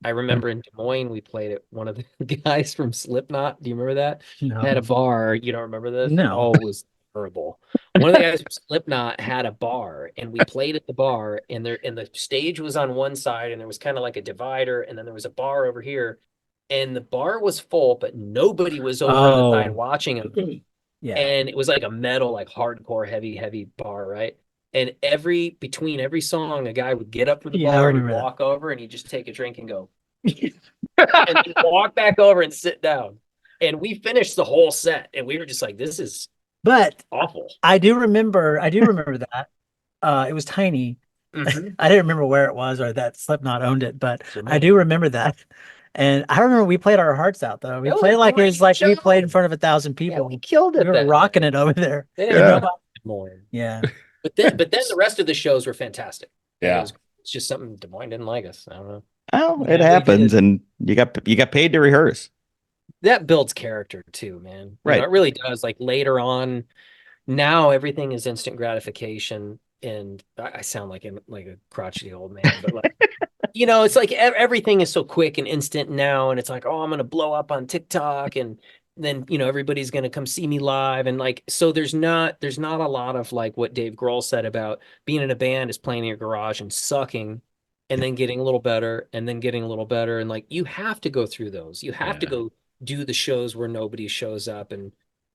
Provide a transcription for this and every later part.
I remember in Des Moines, we played it. One of the guys from Slipknot, do you remember that? Had a No, bar. You don't remember this? no. Oh, it was terrible. One of the guys from Slipknot had a bar, and we played at the bar, and the stage was on one side, and there was kind of like a divider, and then there was a bar over here, and the bar was full, but nobody was over on the side Oh, watching him. yeah. And it was like a metal, like hardcore, heavy bar, right? And between every song, a guy would get up from the Yeah, I bar and he'd remember that. walk over and he'd just take a drink and go, and then walk back over and sit down. And we finished the whole set, and we were just like, "This is But awful." I do remember that. It was tiny. Hmm. I didn't remember where it was or that Slipknot owned it, but Des I do Moines. remember that. And I remember we played our hearts out though. We It was played a like it was great like we played in show. front of 1,000 Yeah, people. we killed We it were that night. rocking it over there. They didn't And have Yeah. Des nobody, Moines, yeah. but then the rest of the shows were fantastic, and Yeah. it's just something Des Moines didn't like us. I don't know. Well, it Yeah, we happens, did. and you got paid to rehearse. That builds character too, man. Right. It really does. Like later on, now everything is instant gratification, and I sound like a crotchety old man, but like it's like everything is so quick and instant now, and it's like, oh, I'm gonna blow up on TikTok, and then everybody's gonna come see me live, and like so there's not a lot of like what Dave Grohl said about being in a band is playing in your garage and sucking. And then getting a little better, and then getting a little better, and like you have to go through those. You have to Yeah. go do the shows where nobody shows up, and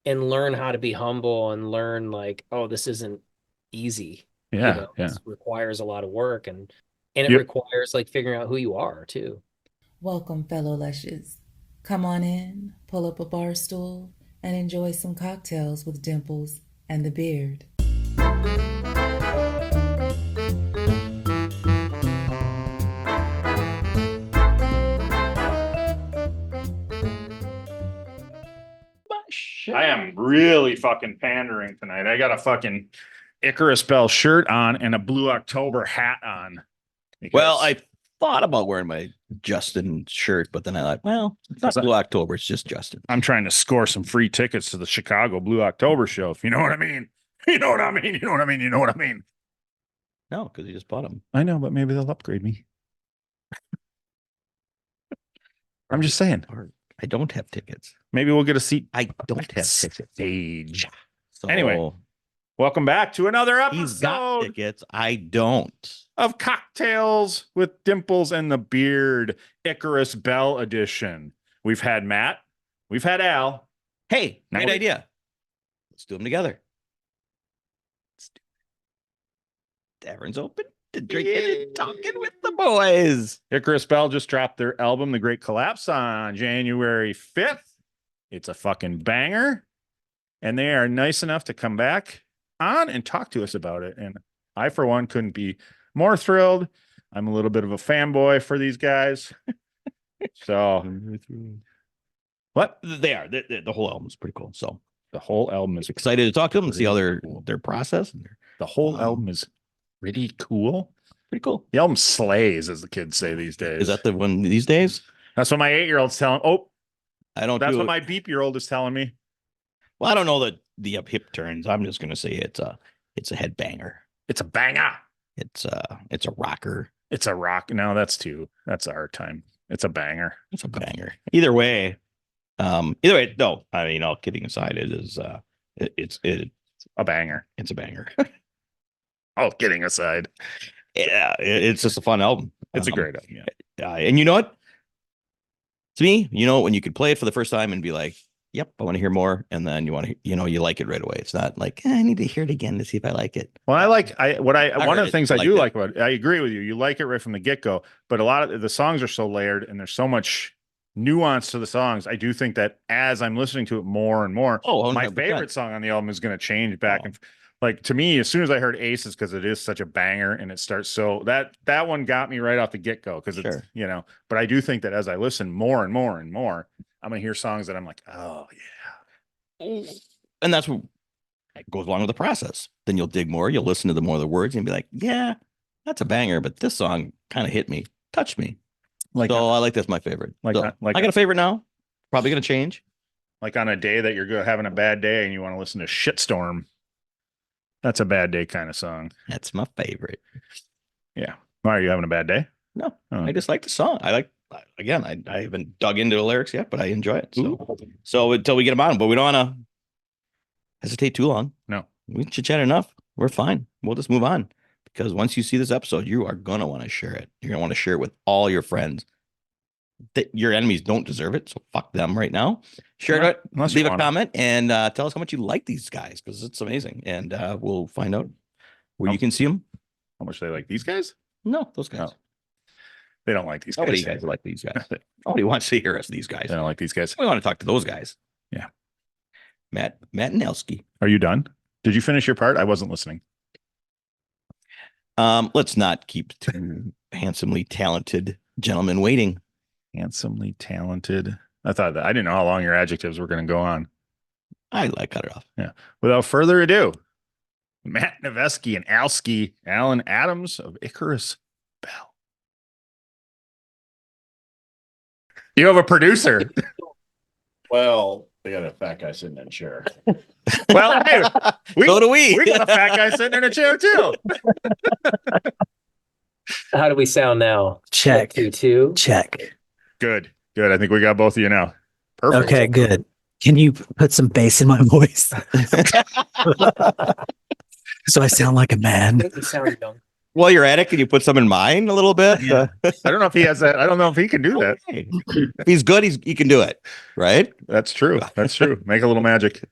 learn how to be humble, and learn like, oh, this isn't easy. Yeah. Yeah. This requires a lot of work, and it Yep. requires like figuring out who you are too. Welcome, fellow lushes. Come on in, pull up a bar stool, and enjoy some cocktails with Dimples and the Beard. I am really fucking pandering tonight. I got a fucking Icarus Bell shirt on and a Blue October hat on. Well, I thought about wearing my Justin shirt, but then I thought, well, it's not Blue October, it's just Justin. I'm trying to score some free tickets to the Chicago Blue October show, if you know what I mean. You know what I mean? You know what I mean? You know what I mean? No, because he just bought them. I know, but maybe they'll upgrade me. I'm just saying. I don't have tickets. Maybe we'll get a seat. I don't have tickets. Stage. So Anyway, welcome back to another he's got episode tickets. I don't. of Cocktails with Dimples and the Beard, Icarus Bell edition. We've had Matt. We've had Al. Hey, Now great we- idea. Let's do them together. Let's do it. Tavern's open to drinking and talking with the boys. Icarus Bell just dropped their album, The Great Collapse, on January 5th. It's a fucking banger. And they are nice enough to come back on and talk to us about it. And I, for one, couldn't be more thrilled. I'm a little bit of a fanboy for these guys. So, what? They are. The whole album's pretty cool. So The whole album is excited to talk to them and see how Cool. their process. And the whole album is pretty cool. pretty cool. The album slays, as the kids say these days. Is that the one these days? That's what my 8-year-old's telling. Oh, I don't that's do what it. my beep-year-old is telling me. Well, I don't know the hip turns. I'm just gonna say it's a headbanger. It's a banger. It's a rocker. It's a rock. No, that's our time. It's a banger. It's a banger. Either way, no. I mean, all kidding aside, it's A banger. a banger. All kidding aside. Yeah, it's just a fun album. It's a great album. Yeah. And you know what? To me, when you could play it for the first time and be like, "Yep, I want to hear more," and then you want to, you like it right away. It's not like I need to hear it again to see if I like it. Well, one of the things I do like it. about it, I agree with you. You like it right from the get-go, but a lot of the songs are so layered and there's so much nuance to the songs. I do think that as I'm listening to it more and more, Oh, my 100%. favorite song on the album is going to change back Oh. and like to me, as soon as I heard Aces, because it is such a banger and it starts so that one got me right off the get-go because it's Sure. but I do think that as I listen more and more and more, I'm gonna hear songs that I'm like, oh yeah. And that's what goes along with the process. Then you'll dig more. You'll listen to the more of the words and be like, "Yeah, that's a banger." But this song kind of hit me, touched me. Like So I like that's my favorite. like So, like I got a favorite now. Probably gonna change. like on a day that you're having a bad day and you want to listen to Shitstorm. That's a bad day kind of song. That's my favorite. Yeah. Why are you having a bad day? No, Oh. I just like the song. I again, I haven't dug into the lyrics yet, but I enjoy it. So until we get them on, but we don't want to hesitate too long. No. We chit chat enough. We're fine. We'll just move on, because once you see this episode, you are gonna want to share it. You're gonna want to share it with all your friends. That your enemies don't deserve it, so fuck them right now. Share it, leave a comment, and tell us how much you like these guys, because it's amazing, and we'll find out where you can see them. How much they like these guys? No, those guys. No. They don't like these Nobody guys. guys like these guys. Nobody wants to hear us. These guys. They don't like these guys. We want to talk to those guys. Yeah. Matt and Alski. Are you done? Did you finish your part? I wasn't listening. Let's not keep two handsomely talented gentlemen waiting. Handsomely talented. I thought that I didn't know how long your adjectives were going to go on. I cut it off. Yeah. Without further ado, Matt Noveskey and Alski Alan Adams of Icarus Bell. You have a producer. Well, they got a fat guy sitting in a chair. Well, hey, So do we. We got a fat guy sitting in a chair too. How do we sound now? Check. 2-2. Check. Good. I think we got both of you now. Perfect. Okay, good. Can you put some bass in my voice so I sound like a man? Make me sound young. While you're at it, can you put some in mine a little bit? Yeah. I don't know if he has that. I don't know if he can do that. Okay. If he's good, he can do it, right? That's true. Make a little magic.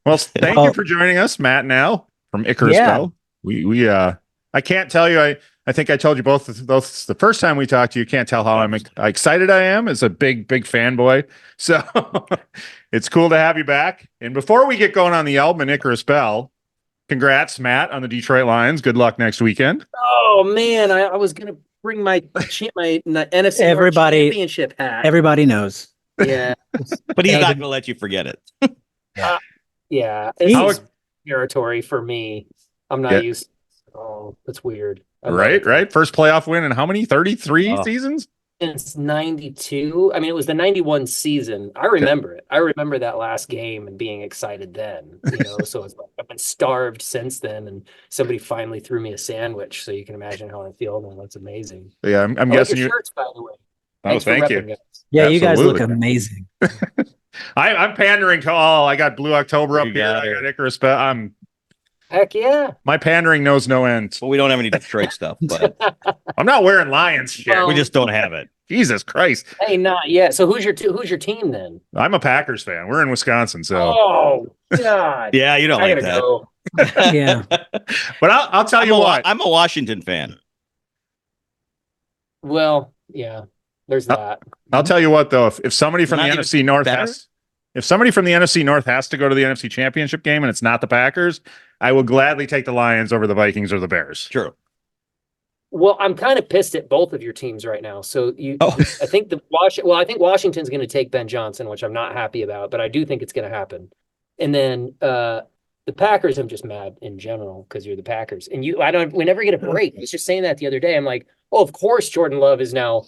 Well, thank you for joining us, Matt and Al from Icarus Yeah. Bell. We I can't tell you. I think I told you both the first time we talked to you. Can't tell how excited I am as a big fanboy. So it's cool to have you back. And before we get going on the album and Icarus Bell, congrats, Matt, on the Detroit Lions. Good luck next weekend. Oh man, I was gonna bring my NFC Everybody- championship hat. Everybody knows. Yeah, But he's Yeah, not the- going to let you forget it. yeah. Jeez. It's territory for me. I'm not Yeah. used. Oh, that's weird. I love Right. it. First playoff win in how many? 33 Oh. seasons? Since '92. I mean, it was the '91 season. I remember it. I remember that last game and being excited then. So it's like I've been starved since then, and somebody finally threw me a sandwich. So you can imagine how I feel now. That's amazing. Yeah, I'm I like guessing your you. shirts, by the way. Oh, Thanks for thank you. repping us. Yeah, you guys look Absolutely. amazing. I'm pandering to all. I got Blue October up You here. got I it. got Icarus Bell. Heck yeah. My pandering knows no end. Well, we don't have any Detroit stuff, but I'm not wearing Lions shit. Well- we just don't have it. Jesus Christ. Hey, not yet. So who's your team then? I'm a Packers fan. We're in Wisconsin, so. Oh God. Yeah, you don't I like gotta that. go. Yeah. But I'll tell you what. I'm a Washington fan. Well, yeah. There's that. I'll tell you what though. If somebody from the Not even NFC North better? if somebody from the NFC North has to go to the NFC Championship game and it's not the Packers, I will gladly take the Lions over the Vikings or the Bears. True. Well, I'm kind of pissed at both of your teams right now. So I think I think Washington's going to take Ben Johnson, which I'm not happy about, but I do think it's going to happen. And then the Packers, I'm just mad in general because you're the Packers, and we never get a break. I was just saying that the other day. I'm like, oh, of course Jordan Love is now,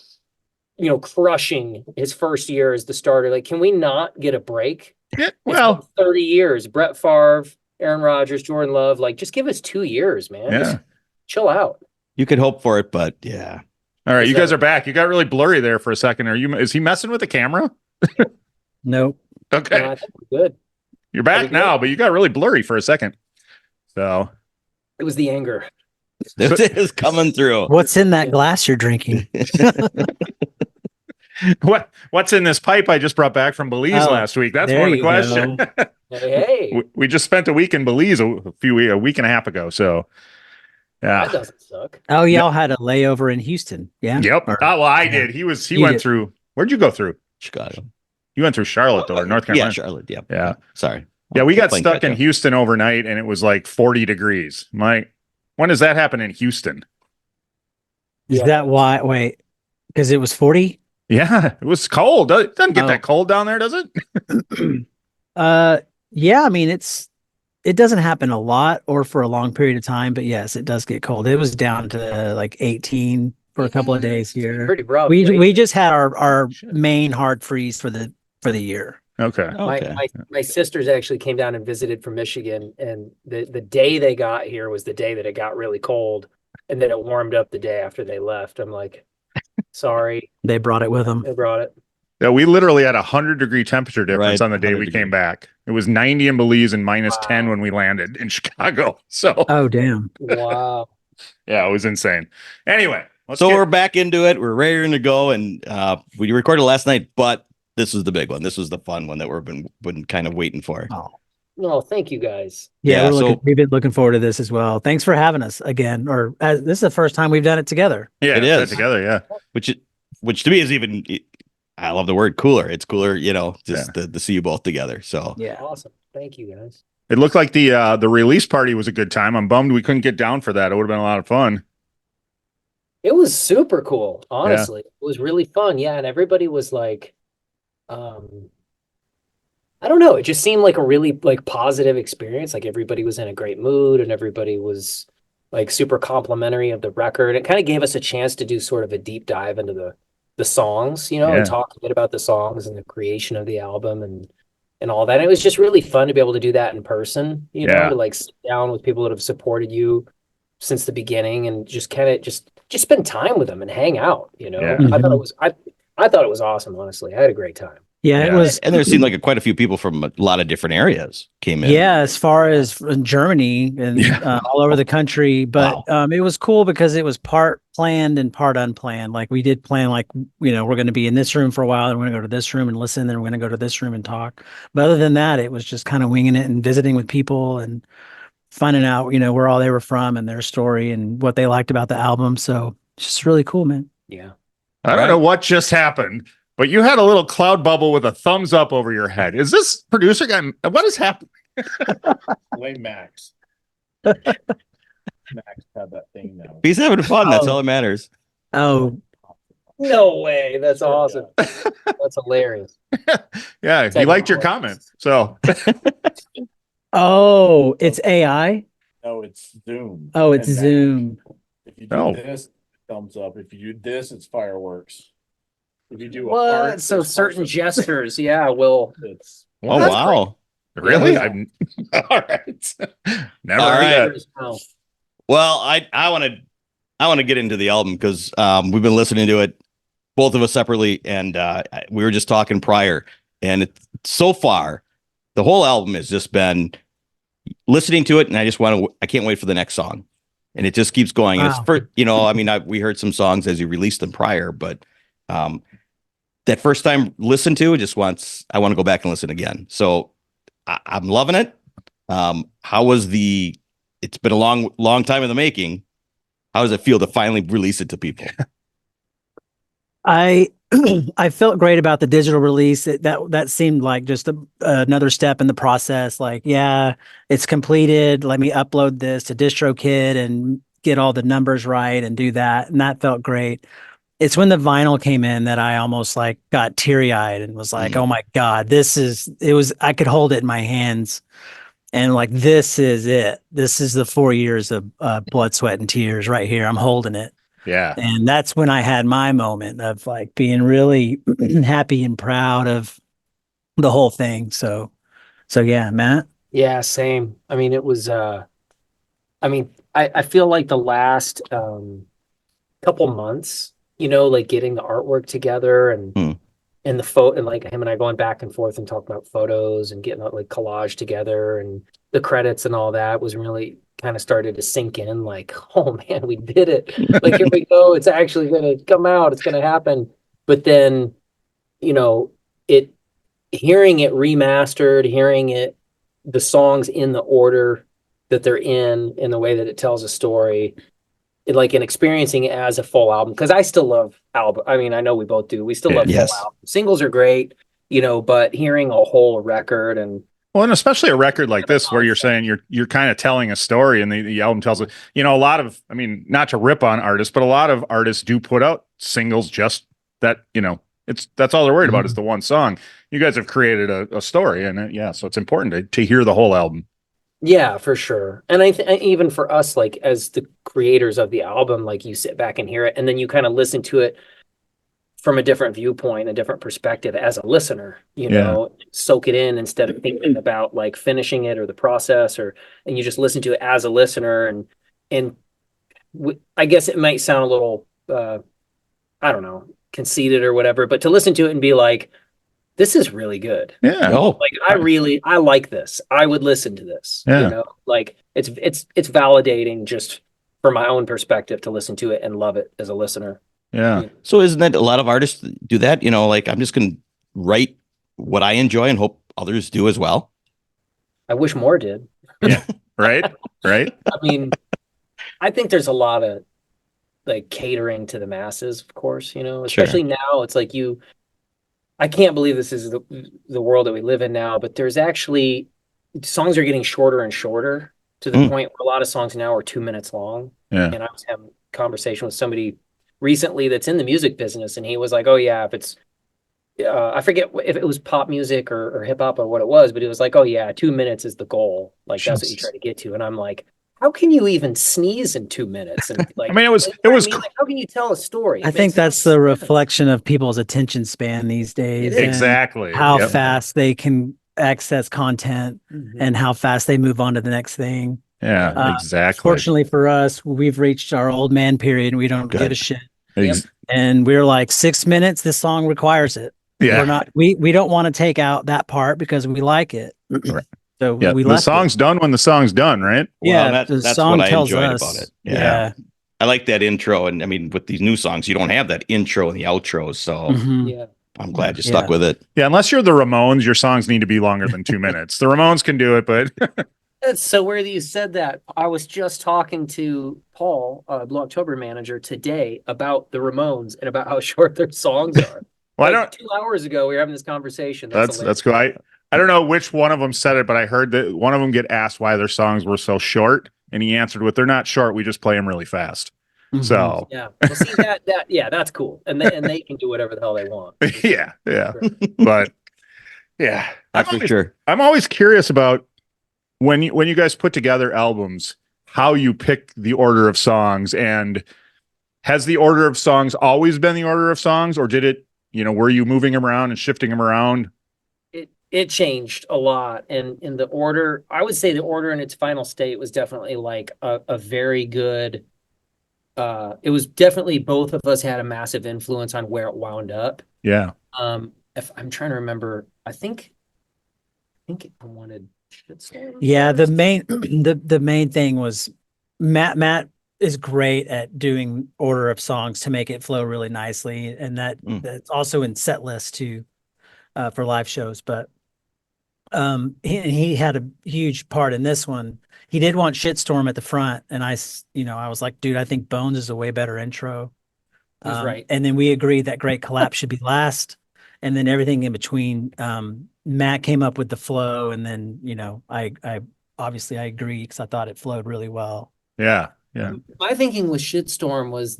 crushing his first year as the starter. Like, can we not get a break? Yeah, It's well, been 30 years. Brett Favre, Aaron Rodgers, Jordan Love. Like, just give us 2 years, man. yeah. Just chill out. You could hope for it, but yeah. All right, you So- guys are back. You got really blurry there for a second. Is he messing with the camera? Nope. Okay. I think we're good. You're Are back we now, but you got really blurry for a second. So It was the anger. This is coming through. What's in that glass you're drinking? what's in this pipe I just brought back from Belize Oh, last week? That's there one of the you questions. Hey, We just spent a week in Belize a week and a half ago. So that yeah. doesn't suck. Oh, y'all had a layover in Houston. Yeah. Yep. Or- Oh, well, I yeah. did. He You went did. through. Where'd you go through? Chicago. You went through Charlotte or North Carolina. Yeah, Charlotte. Yeah. Yeah. Sorry. Yeah, we got Playing stuck in catch-up. Houston overnight and it was like 40 degrees. When does that happen in Houston? Is Yeah. that why? Wait, because it was 40? Yeah, it was cold. It doesn't get Oh. that cold down there, does it? Yeah, I mean, it doesn't happen a lot or for a long period of time, but yes, it does get cold. It was down to like 18 for a couple of days here. Pretty rough. We just had our main hard freeze for the year. Okay. Okay. My sisters actually came down and visited from Michigan, and the day they got here was the day that it got really cold, and then it warmed up the day after they left. I'm like, Sorry, They brought it with them. they brought it. Yeah, we literally had 100-degree temperature difference Right, on the day 100 we came degree. back. It was 90 in Belize and minus 10 Wow. when we landed in Chicago. So Oh, damn. Wow. yeah, it was insane. Anyway, So we're back into it. We're ready to go, and we recorded last night, but this is the big one. This was the fun one that we've been kind of waiting for. Oh. No, thank you guys. Yeah, Yeah, so- we've been looking forward to this as well. Thanks for having us again. Or this is the first time we've done it together. yeah, It put is. together. Yeah, which to me is even. I love the word cooler. It's cooler, just to see you both together. So Yeah. Awesome. Thank you guys. it looked like the release party was a good time. I'm bummed we couldn't get down for that. It would have been a lot of fun. It was super cool, honestly. It was really fun. Yeah, and everybody was like, I don't know, it just seemed like a really like positive experience. Like everybody was in a great mood and everybody was like super complimentary of the record. It kind of gave us a chance to do sort of a deep dive into the songs, Yeah. and talk a bit about the songs and the creation of the album and all that. And it was just really fun to be able to do that in person, Yeah. to like sit down with people that have supported you since the beginning and just kind of just spend time with them and hang out, Yeah. I thought it was I thought it was awesome, honestly. I had a great time. Yeah, it Yeah. was. and there seemed like quite a few people from a lot of different areas came in. Yeah, as far as from Germany and Yeah. all over the country, but Wow. it was cool because it was part planned and part unplanned. Like we did plan, like we're going to be in this room for a while, and we're going to go to this room and listen, then we're going to go to this room and talk. But other than that, it was just kind of winging it and visiting with people and finding out, where all they were from and their story and what they liked about the album. So it's just really cool, man. Yeah. I don't know what just happened, but you had a little cloud bubble with a thumbs up over your head. Is this producer guy? What is happening? Blame Max. Max had that thing now. He's having fun. That's Oh. all that matters. Oh, No way. That's awesome. That's hilarious. Yeah, he liked your comment. So it's AI. No, it's Zoom. Oh, it's And Max. Zoom. If you do Oh. this, thumbs up. If you do this, it's fireworks. If you do a What? heart, So it's certain hearts. gestures, yeah, will. It's Oh That's wow. really, Yeah. I'm all right. Never All heard right. that. Well, I want to get into the album because we've been listening to it, both of us separately, and we were just talking prior. And so far, the whole album has just been listening to it, and I can't wait for the next song. And it just keeps going. And it's Wow. we heard some songs as you released them prior, but that first time listened to, I want to go back and listen again. So I'm loving it. It's been a long time in the making. How does it feel to finally release it to people? I I felt great about the digital release. That seemed like just another step in the process. Like, yeah, it's completed. Let me upload this to DistroKid and get all the numbers right and do that. And that felt great. It's when the vinyl came in that I almost like got teary-eyed and was like, oh my God, I could hold it in my hands and like, this is it. This is the 4 years of blood, sweat, and tears right here. I'm holding it. Yeah. And that's when I had my moment of like being really happy and proud of the whole thing. So yeah, Matt. Yeah, same. I mean, it was I feel like the last couple months, like getting the artwork together and the photo and like him and I going back and forth and talking about photos and getting that like collage together and the credits and all that was really kind of started to sink in like, oh man, we did it. Like here we go. It's actually gonna come out, it's gonna happen. But then, it hearing it remastered, the songs in the order that they're in the way that it tells a story, and experiencing it as a full album. Because I still love album. I mean, I know we both do. We still love Yes. full albums. Singles are great, but hearing a whole record and Well, and especially a record like this, where you're saying you're kind of telling a story, and the album tells it. A lot of, I mean, not to rip on artists, but a lot of artists do put out singles just that. That's all they're worried about is the one song. You guys have created a story, and so it's important to hear the whole album. yeah, for sure. And even for us, like as the creators of the album, like you sit back and hear it, and then you kind of listen to it from a different viewpoint, a different perspective as a listener, soak it in instead of thinking about like finishing it or the process, and you just listen to it as a listener. And I guess it might sound a little I don't know, conceited or whatever, but to listen to it and be like, this is really good. Yeah. Oh, Like I like this. I would listen to this. Yeah. You know, like it's validating just from my own perspective to listen to it and love it as a listener. Yeah. You know? so isn't that a lot of artists do that? You know, like I'm just going to write what I enjoy and hope others do as well. I wish more did. Yeah. Right. Right. I mean, I think there's a lot of like catering to the masses, of course, you know, Sure. especially now it's like I can't believe this is the world that we live in now, but there's actually songs are getting shorter and shorter to the point where a lot of songs now are 2 minutes long. Yeah. And I was having a conversation with somebody recently that's in the music business, and he was like, "Oh yeah, if it's I forget if it was pop music or hip hop or what it was, but he was like, "Oh yeah, 2 minutes is the goal. Like that's what you try to get to." And I'm like, "How can you even sneeze in 2 minutes?" And like, I mean, it was you know what I mean? Like, how can you tell a story? I It think makes no that's the sense. reflection of people's attention span these days. It is. and Exactly. How Yep. fast they can access content and how fast they move on to the next thing. Yeah. Exactly. Fortunately for us, we've reached our old man period and we don't give a Good. shit. Ex- And we're like 6 minutes, this song requires it. Yeah. We're not we don't want to take out that part because we like it. Right. So Yeah. we The left song's done when the song's done, right? Well, Yeah, the that's song what I tells enjoyed us. about it. Yeah. I like that intro. And I mean, with these new songs, you don't have that intro and the outro. So Mhm. Yeah. I'm glad you stuck Yeah. with it. Yeah. Unless you're the Ramones, your songs need to be longer than 2 minutes. The Ramones can do it, but That's so weird that you said that. I was just talking to Paul, Blue October manager, today about the Ramones and about how short their songs are. well, I Like don't. 2 hours ago, we were having this conversation. That's cool. I don't know which one of them said it, but I heard that one of them get asked why their songs were so short, and he answered with, "They're not short. We just play them really fast." Mhm. So Yeah. Well, see yeah, that's cool, and they can do whatever the hell they want. yeah, yeah. But yeah, That's for sure. I'm always curious about when you guys put together albums, how you pick the order of songs, and has the order of songs always been the order of songs, or did it, were you moving them around and shifting them around? It changed a lot, and in the order, I would say the order in its final state was definitely like a very good. It was definitely both of us had a massive influence on where it wound up. Yeah. If I'm trying to remember, I think I wanted Shitstorm Yeah, the first. main the main thing was Matt is great at doing order of songs to make it flow really nicely, and that's also in set list too, for live shows. But he had a huge part in this one. He did want Shitstorm at the front, and I was like, dude, I think Bones is a way better intro. He's right. And then we agreed that Great Collapse should be last, and then everything in between. Matt came up with the flow, and then I obviously I agree because I thought it flowed really well. Yeah. Yeah. My thinking with Shitstorm was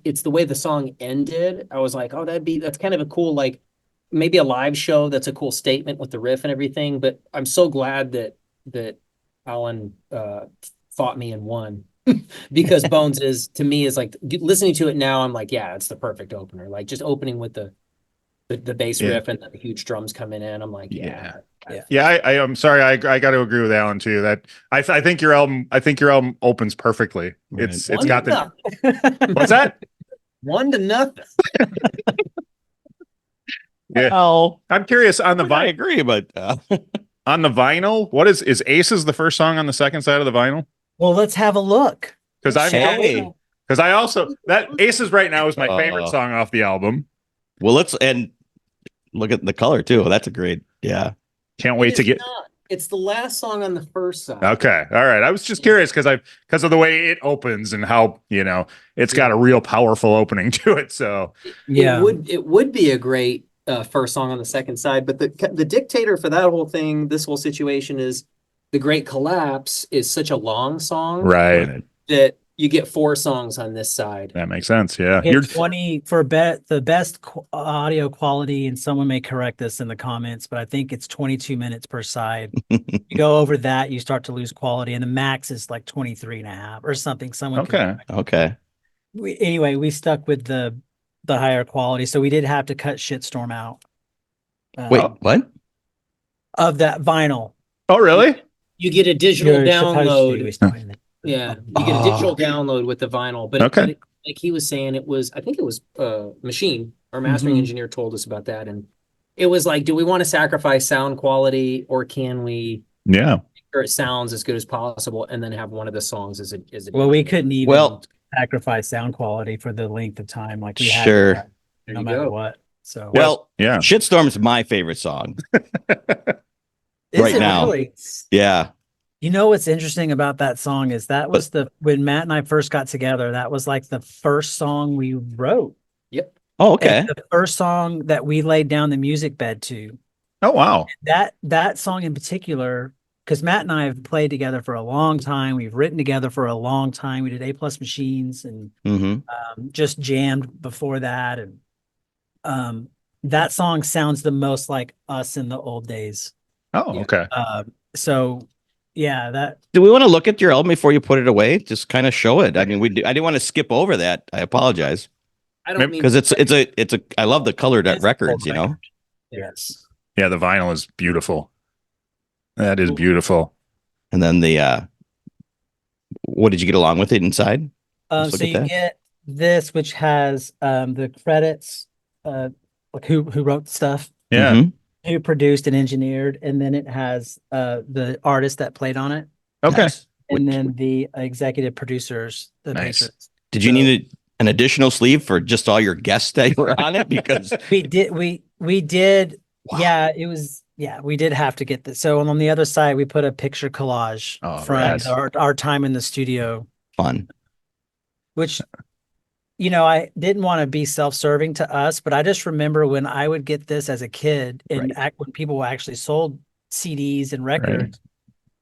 it's the way the song ended. I was like, oh, that's kind of a cool, like maybe a live show. That's a cool statement with the riff and everything. But I'm so glad that Alan fought me and won because Bones to me is like listening to it now. I'm like, yeah, it's the perfect opener. Like just opening with the bass riff and the huge drums coming in. I'm like, yeah. I am sorry. I got to agree with Alan too. That I think your album opens perfectly. Right. It's got the what's that? 1-0. Yeah. Oh, I'm curious on the I vinyl. agree, but On the vinyl, what is Aces the first song on the second side of the vinyl? Well, let's have a look. Because I also that Aces right now is my favorite song off the album. Well, and look at the color too. That's a great, yeah. Can't wait to get. It's the last song on the first side. Okay, all right. I was just curious because of the way it opens and how it's got a real powerful opening to it. So Yeah, it would be a great first song on the second side, but the dictator for that whole thing, this whole situation is the Great Collapse is such a long song, right. that you get 4 songs on this side. That makes sense. Yeah, hit 20 for the best audio quality, and someone may correct this in the comments, but I think it's 22 minutes per side. You go over that, you start to lose quality, and the max is like 23 and a half or something. Okay. We stuck with the higher quality, so we did have to cut Shitstorm out. Wait, what? Of that vinyl. Oh, really? You get a digital You're supposed download. to. He's doing that. Yeah, you get a digital download with the vinyl, but Okay. like he was saying, I think it was Machine, our mastering Mhm. engineer told us about that. And it was like, do we want to sacrifice sound quality or can we Yeah. make sure it sounds as good as possible and then have one of the songs as a Well, we couldn't even Well, sacrifice sound quality for the length of time. Like we had sure. that There no you matter go. what. So Well, Yeah. Shitstorm's my favorite song is right it now. really? Yeah. You know what's interesting about that song is that was But when Matt and I first got together, that was like the first song we wrote. Yep. oh, And okay. the first song that we laid down the music bed to. Oh, wow. That song in particular, because Matt and I have played together for a long time. We've written together for a long time. We did A Plus Machines and hmm just jammed before that. And that song sounds the most like us in the old days. Oh, Yeah. okay. So yeah, that Do we want to look at your album before you put it away? Just kind of show it. I mean, I didn't want to skip over that. I apologize I don't Maybe- mean because it's a. I love the colored is a records. full You know. record. Yes. Yeah, the vinyl is beautiful. That is beautiful. And then what did you get along with it inside? Let's look So at you that. get this, which has the credits, like who wrote stuff, Yeah. Mhm. who produced and engineered, and then it has the artist that played on it, Okay. Nice. and then the executive producers, the Nice. patrons. Did you need an additional sleeve for just all your guests that were on it? Because We did. Wow. Yeah, it was. Yeah, we did have to get this. So on the other side, we put a picture collage Oh, from nice. our time in the studio, fun. which I didn't want to be self-serving to us, but I just remember when I would get this as a kid and when people actually sold CDs and records,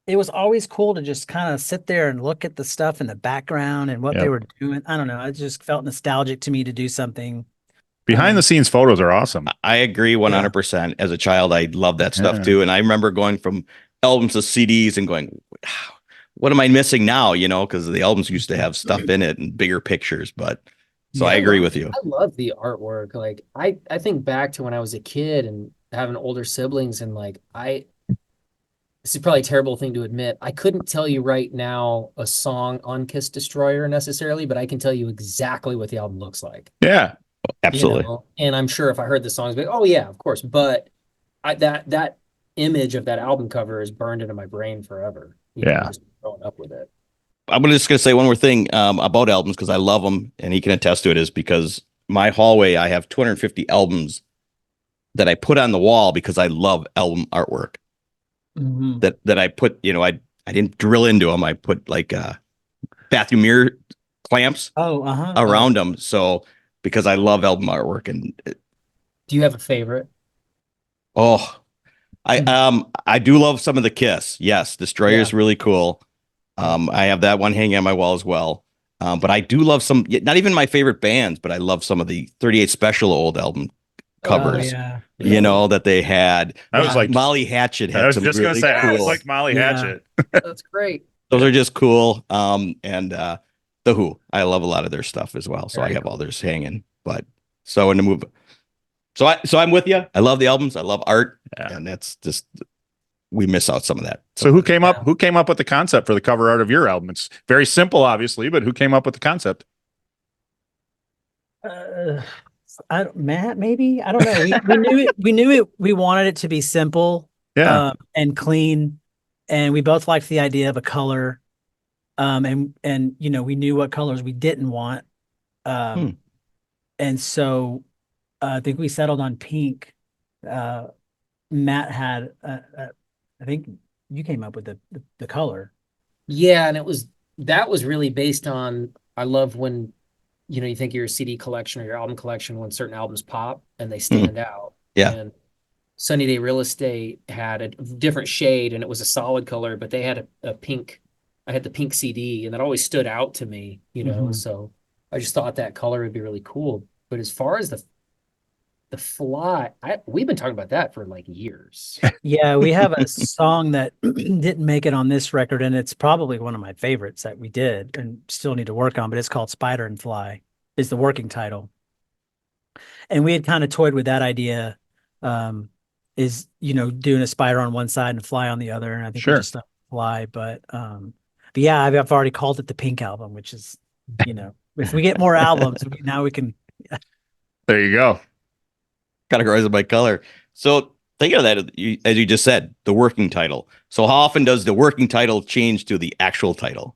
it was always cool to just kind of sit there and look at the stuff in the background and what they Yep. were doing. I don't know. It just felt nostalgic to me to do something. Behind the scenes photos are awesome. I agree 100%. As a child, I loved that stuff Yeah. too. And I remember going from albums to CDs and going, wow, what am I missing now? Because the albums used to have stuff in it and bigger pictures. But so I agree with you. I love the artwork. Like I think back to when I was a kid and having older siblings and like this is probably a terrible thing to admit. I couldn't tell you right now a song on Kiss Destroyer necessarily, but I can tell you exactly what the album looks like. Yeah. Absolutely. And I'm sure if I heard the songs, like, oh yeah, of course. But that image of that album cover is burned into my brain forever. Just growing up with it. I'm just going to say one more thing about albums because I love them and he can attest to it is because my hallway, I have 250 albums that I put on the wall because I love album artwork Mhm. that I put, I didn't drill into them. I put like bathroom mirror clamps around them. So because I love album artwork and do you have a favorite? I do love some of the Kiss. Yes, Destroyer is really cool. I have that one hanging on my wall as well. But I do love some, not even my favorite bands, but I love some of the 38 Special old album covers. That they had. I was like Molly Hatchet had I was some just really gonna say I cool. was like Molly Hatchet. That's great. Those are just cool. And The Who, I love a lot of their stuff as well. So I have all theirs hanging. But so in the move. So I'm with you. I love the albums. I love art, and that's just we miss out some of that. So who came up with the concept for the cover art of your album? It's very simple, obviously, but who came up with the concept? Matt, maybe. I don't know. We knew it. We wanted it to be simple, and clean, and we both liked the idea of a color. And we knew what colors we didn't want. And so I think we settled on pink. Matt had, I think you came up with the color. Yeah, and that was really based on, I love when, you think of your CD collection or your album collection when certain albums pop and they stand out. Yeah. And Sunny Day Real Estate had a different shade and it was a solid color, but they had a pink. I had the pink CD and that always stood out to me, so I just thought that color would be really cool. But as far as the fly, we've been talking about that for like years. Yeah, we have a song that didn't make it on this record, and it's probably one of my favorites that we did and still need to work on, but it's called Spider and Fly, is the working title. And we had kind of toyed with that idea, is, doing a spider on one side and a fly on the other. And I think we just stuck with fly, but yeah, I've already called it the Pink Album, which is, if we get more albums, now we can. There you go. Categorize it by color. So think of that as you just said, the working title. So how often does the working title change to the actual title?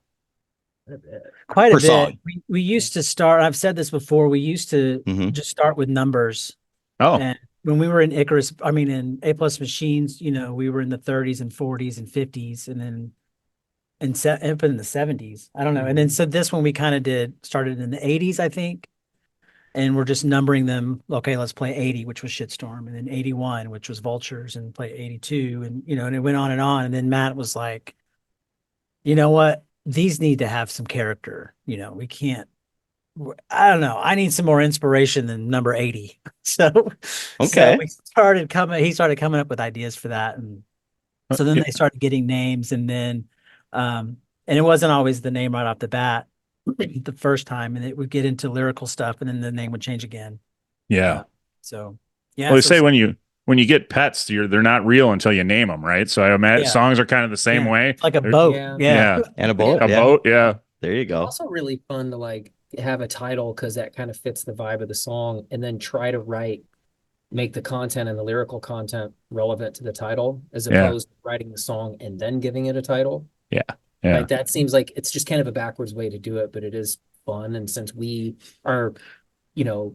Quite a Per bit. song. We used to start. I've said this before. We used to Mhm. just start with numbers. Oh, And when we were in Icarus, I mean, in A Plus Machines, we were in the 30s and 40s and 50s, and then up in the 70s. I don't know. And then so this one we kind of started in the 80s, I think. And we're just numbering them. Okay, let's play 80, which was Shitstorm, and then 81, which was Vultures, and play 82, and it went on. And then Matt was like, you know what? These need to have some character. We can't. I don't know. I need some more inspiration than number 80. So Okay. he started coming up with ideas for that. And so then yeah. they started getting names, and then and it wasn't always the name right off the bat the first time, and it would get into lyrical stuff, and then the name would change again. Yeah. So yeah. Well, they so say when you get pets, they're not real until you name them, right? So I imagine Yeah. songs are kind of the same Yeah. way. It's like a They're- boat. Yeah. Yeah. And a boat. A Yeah. boat, yeah. There you go. Also really fun to like have a title because that kind of fits the vibe of the song, and then try to make the content and the lyrical content relevant to the title, as Yeah. opposed to writing the song and then giving it a title. Yeah. Like that seems like it's just kind of a backwards way to do it, but it is fun. And since we are,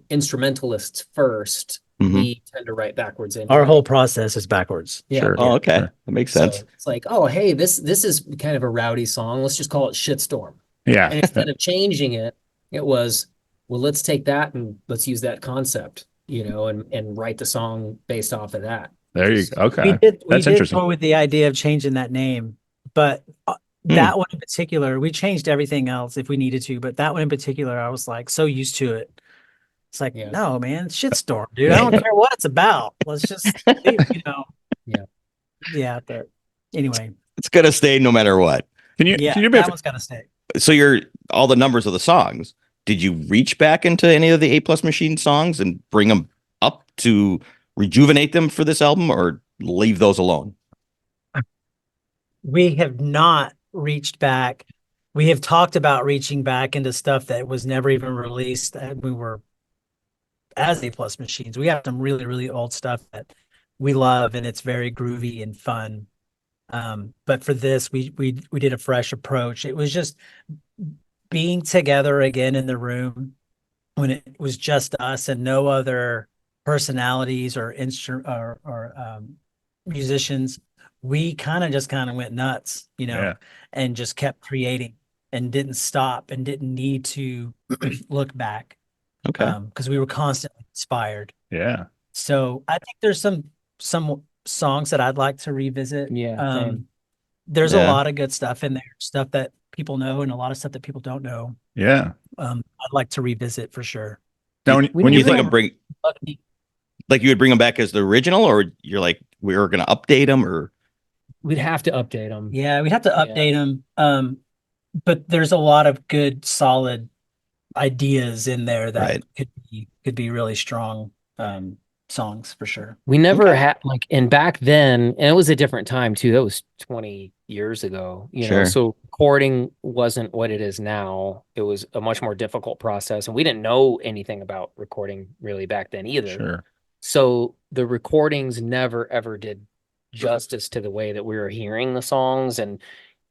instrumentalists first, Mhm. we tend to write backwards in. Our whole process is backwards. Yeah. Sure. Oh, okay. Sure. That makes So sense. it's like, oh, hey, this is kind of a rowdy song. Let's just call it Shitstorm. Yeah. And instead of changing it, it was, well, let's take that and let's use that concept, and write the song based off of that. There you go. We Okay. did That's interesting. go with the idea of changing that name, but that one in particular, we changed everything else if we needed to, but that one in particular, I was like so used to it. It's like, Yeah. no, man, Shitstorm, dude. I don't care what it's about. Let's just, Yeah. Yeah. But anyway, It's gonna stay no matter what. Can you yeah, can you be that one's got to stay. So all the numbers of the songs. Did you reach back into any of the A Plus Machine songs and bring them up to rejuvenate them for this album, or leave those alone? We have not reached back. We have talked about reaching back into stuff that was never even released that we were as A Plus Machines. We have some really, really old stuff that we love, and it's very groovy and fun. But for this, we did a fresh approach. It was just being together again in the room when it was just us and no other personalities or musicians. We kind of went nuts, Yeah. and just kept creating and didn't stop and didn't need to look back. Okay. Because we were constantly inspired. Yeah. So I think there's some songs that I'd like to revisit. Yeah, same. There's Yeah. a lot of good stuff in there, stuff that people know and a lot of stuff that people don't know. Yeah. I'd like to revisit for sure. Now, when you you think think of like you would bring them back as the original, or you're like, we're going to update them, or We'd have to update them. Yeah, we'd have to update them. But there's a lot of good, solid ideas in there that Right. could be really strong songs for sure. We never Okay. had and back then, and it was a different time too. That was 20 years ago, Sure. so recording wasn't what it is now. It was a much more difficult process, and we didn't know anything about recording really back then either. Sure. So the recordings never ever did justice to the way that we were hearing the songs. And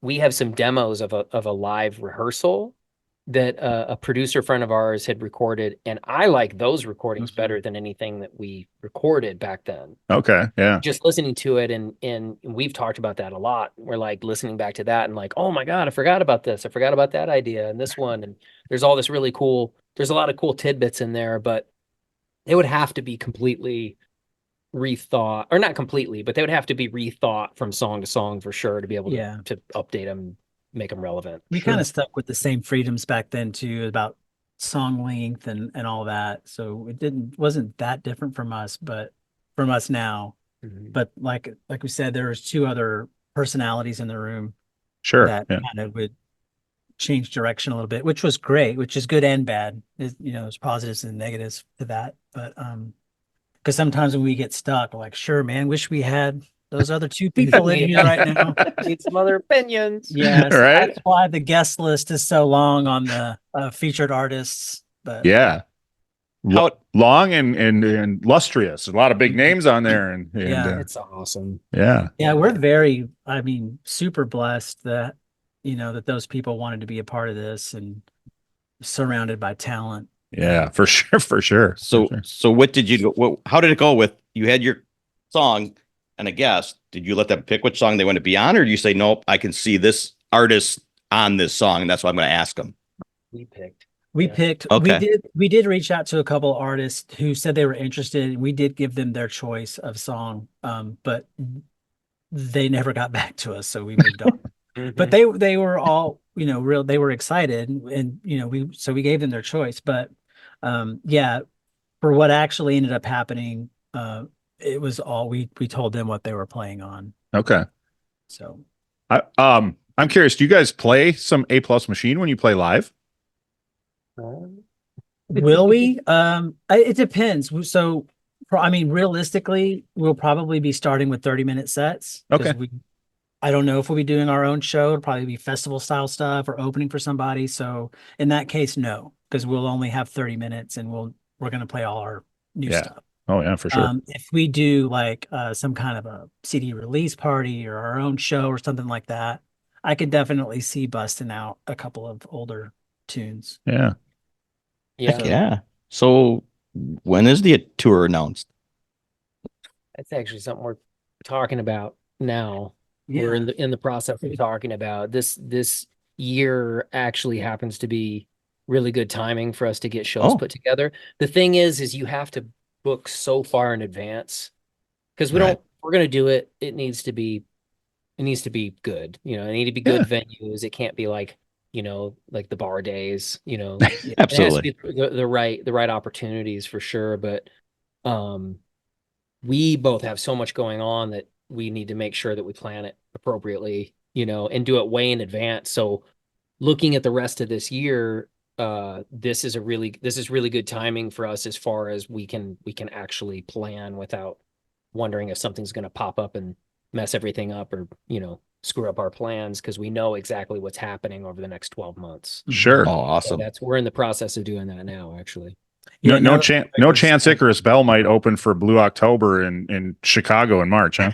we have some demos of a live rehearsal that a producer friend of ours had recorded, and I like those recordings better than anything that we recorded back then. Okay. Yeah. Just listening to it, and we've talked about that a lot. We're like listening back to that and like, oh my God, I forgot about this. I forgot about that idea and this one. And there's all this really cool, there's a lot of cool tidbits in there, but it would have to be completely rethought, or not completely, but they would have to be rethought from song to song for sure to be able to update them, make them relevant. We kind of stuck with the same freedoms back then too, about song length and all that. So it wasn't that different from us, but from us now. Mhm. But like we said, there was two other personalities in the room Sure. that Yeah. kind of would change direction a little bit, which was great, which is good and bad. There's positives and negatives to that. But because sometimes when we get stuck, we're like, sure, man, wish we had those other two people in here right now. Need some other opinions. Yeah, so Right? that's why the guest list is so long on the featured artists. But Yeah. How Long and lustrous. A lot of big names on there. And Yeah. It's awesome. yeah. yeah, we're very, I mean, super blessed that that those people wanted to be a part of this and surrounded by talent. Yeah, for sure. For sure. so what did you how did it go with you had your song and a guest? Did you let them pick which song they want to be on, or do you say, nope, I can see this artist on this song, and that's why I'm going to ask them? We picked. We Yeah. picked, Okay. we did reach out to a couple artists who said they were interested. We did give them their choice of song, but they never got back to us, so we moved on. But they were all, they were excited, and we gave them their choice. But yeah, for what actually ended up happening, it was all we told them what they were playing on. Okay. So I'm curious, do you guys play some A plus machine when you play live? will we? It depends. So, I mean, realistically, we'll probably be starting with 30-minute sets. 'Cause Okay. I don't know if we'll be doing our own show. It'll probably be festival style stuff or opening for somebody. So in that case, no, because we'll only have 30 minutes and we're going to play all our new Yeah. stuff. Oh yeah, for sure. If we do like some kind of a CD release party or our own show or something like that, I could definitely see busting out a couple of older tunes. Yeah. Heck Yeah. yeah. So when is the tour announced? That's actually something we're talking about now. Yeah. We're in the process of talking about this year actually happens to be really good timing for us to get shows Oh. put together. The thing is you have to book so far in advance because Right. we're going to do it. It needs to be good. It need to be good venues. It can't be like, like the bar days, it has to Absolutely. be the right opportunities for sure. But we both have so much going on that we need to make sure that we plan it appropriately, and do it way in advance. So looking at the rest of this year, this is really good timing for us as far as we can actually plan without wondering if something's going to pop up and mess everything up or, screw up our plans because we know exactly what's happening over the next 12 months. Sure. Oh, So awesome. we're in the process of doing that now, actually. Yeah, no now that chance. the No records- chance. Icarus Bell might open for Blue October in Chicago in March, huh?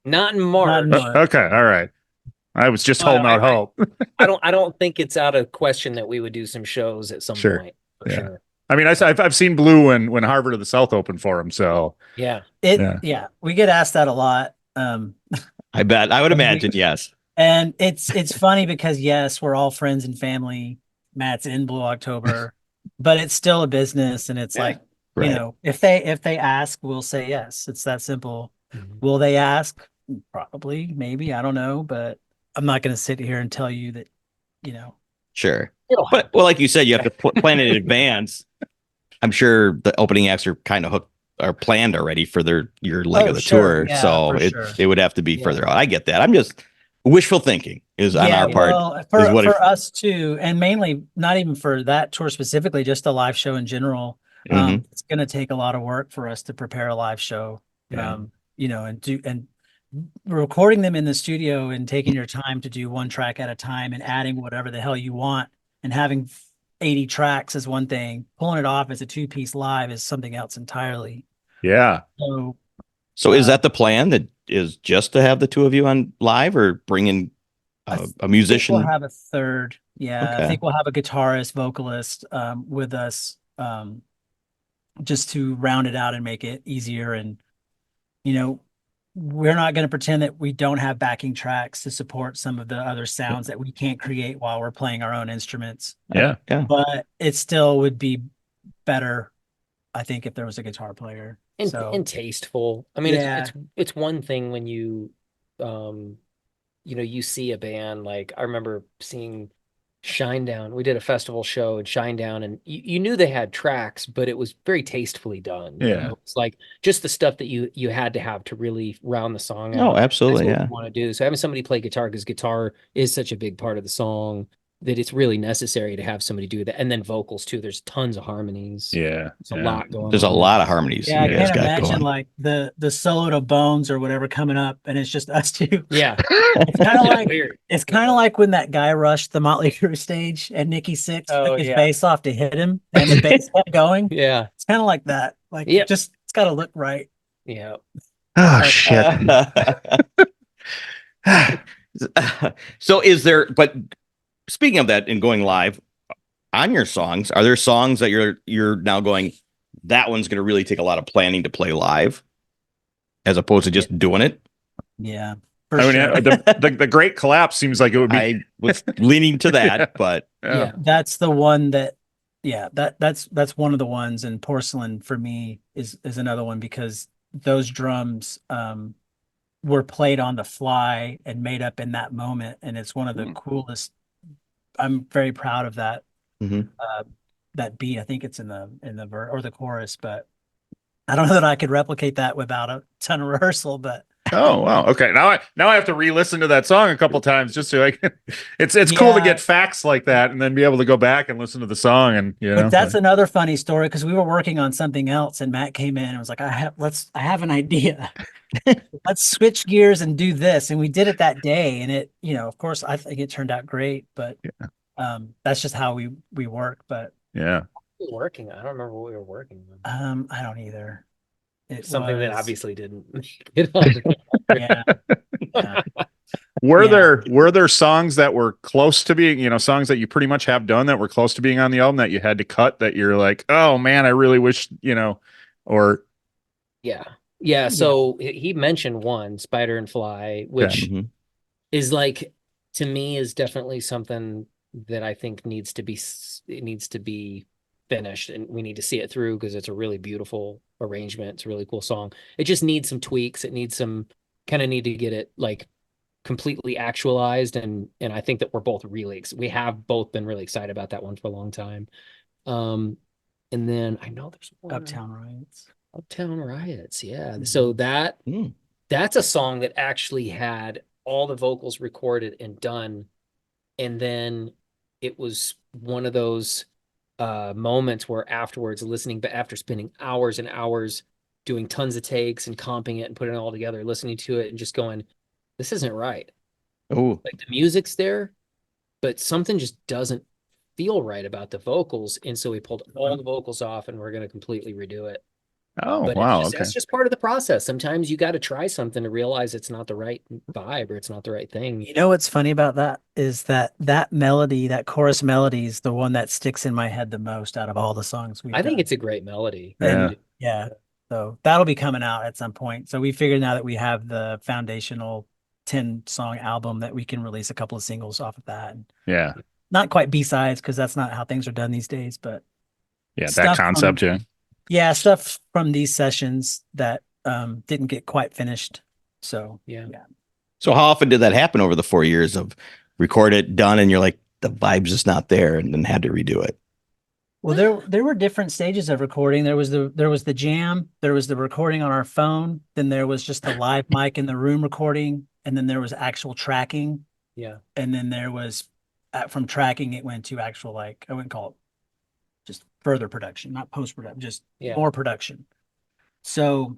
Not in March. March. Okay. All right. I was just holding out hope. I don't think it's out of question that we would do some shows at some Sure. point for Yeah. sure. I mean, I've seen Blue when Harvard of the South opened for him. So Yeah. Yeah. We get asked that a lot. I bet. I would imagine, yes. And it's funny because yes, we're all friends and family. Matt's in Blue October, but it's still a business, and it's like, Right. if they ask, we'll say yes. It's that simple. Mhm. Will they ask? Probably, maybe, I don't know, but I'm not going to sit here and tell you that, Sure. It'll But well, like you said, you have to plan it in advance. I'm sure the opening acts are kind of planned already for your leg Oh, of the sure. tour. Yeah, So for it sure. it would have to be Yeah. further out. I get that. I'm just wishful thinking is on our part. Well, is for what it- us too, and mainly not even for that tour specifically, just a live show in general. Mhm. It's going to take a lot of work for us to prepare a live show. Yeah. And recording them in the studio and taking your time to do one track at a time and adding whatever the hell you want and having 80 tracks is one thing. Pulling it off as a 2-piece live is something else entirely. yeah. So is that the plan? That is just to have the two of you on live, or bring in I a think musician? we'll have a third. Yeah, I Okay. think we'll have a guitarist, vocalist with us just to round it out and make it easier. And, we're not going to pretend that we don't have backing tracks to support some of the other sounds that we can't create while we're playing our own instruments. Yeah. Yeah. But it still would be better, I think, if there was a guitar player. and tasteful. I mean, Yeah. it's one thing when you you see a band like I remember seeing Shinedown. We did a festival show at Shinedown, and you knew they had tracks, but it was very tastefully done. Yeah. It's like just the stuff that you had to have to really round the song out. Oh, absolutely. That's what Yeah. we want to do. So having somebody play guitar because guitar is such a big part of the song. that it's really necessary to have somebody do that. And then vocals too. There's tons of harmonies. Yeah. There's a lot going There's a on. lot of harmonies Yeah, I you guys can't got imagine going. like the solo to Bones or whatever coming up, and it's just us two. Yeah. It's kind of like Weird. it's kind of like when that guy rushed the Motley Crue stage and Nikki Sixx Oh, took his yeah. bass off to hit him, and the bass kept going. Yeah. It's kind of like that. Like, Yep. just it's got to look right. Yeah. Oh shit. So is there, but speaking of that and going live on your songs, are there songs that you're now going, that one's going to really take a lot of planning to play live as opposed to just doing it? Yeah, for I mean, sure. the Great Collapse seems like it would be. I was leaning to that, but Yeah. That's the one that, yeah, that's one of the ones. And Porcelain for me is another one because those drums were played on the fly and made up in that moment, and it's one of the coolest. I'm very proud of that. Mhm. That beat. I think it's in the verse or the chorus, but I don't know that I could replicate that without a ton of rehearsal. But Oh wow. Okay. Now I have to re-listen to that song a couple times just to like. It's cool to Yeah. get facts like that and then be able to go back and listen to the song and But that's another funny story because we were working on something else and Matt came in and was like, I have an idea. Let's switch gears and do this. And we did it that day. And it, of course, I think it turned out great, but that's just how we work. But yeah. We were working. I don't remember what we were working on. I don't either. It Something that was- obviously didn't make it on. yeah. Yeah. Were there songs that were close to being, songs that you pretty much have done that were close to being on the album that you had to cut that you're like, oh man, I really wish, or Yeah. So he mentioned one, Spider and Fly, which Mhm. is like, to me, is definitely something that I think needs to be finished and we need to see it through because it's a really beautiful arrangement. It's a really cool song. It just needs some tweaks. It needs some need to get it like completely actualized. And I think that we're both we have both been really excited about that one for a long time. And then I know there's one. Uptown Riots. Uptown Riots, yeah. Mhm. So Mm. that's a song that actually had all the vocals recorded and done, and then it was one of those moments where afterwards, listening, but after spending hours and hours doing tons of takes and comping it and putting it all together, listening to it and just going, this isn't right. Oh, Like the music's there, but something just doesn't feel right about the vocals, and so we pulled all the vocals off and we're going to completely redo it. oh But wow, that's just part of the process. Sometimes you got to try something to realize it's not the right vibe or it's not the right thing. You know what's funny about that is that melody, that chorus melody, is the one that sticks in my head the most out of all the songs we've I think done. it's a great melody. Yeah. And Yeah. So that'll be coming out at some point. So we figured now that we have the foundational 10-song album that we can release a couple of singles off of that. yeah, Not quite B-sides because that's not how things are done these days, but that Stuff concept, from- yeah. yeah, stuff from these sessions that didn't get quite finished. So yeah. so how often did that happen over the 4 years of record it, done, and you're like, the vibe's just not there, and then had to redo it? Well, there were different stages of recording. There was the jam, there was the recording on our phone, then there was just the live mic in the room recording, and then there was actual tracking, Yeah. and then there was from tracking it went to actual, like, I wouldn't call it just further production, not post production, just Yeah. more production. So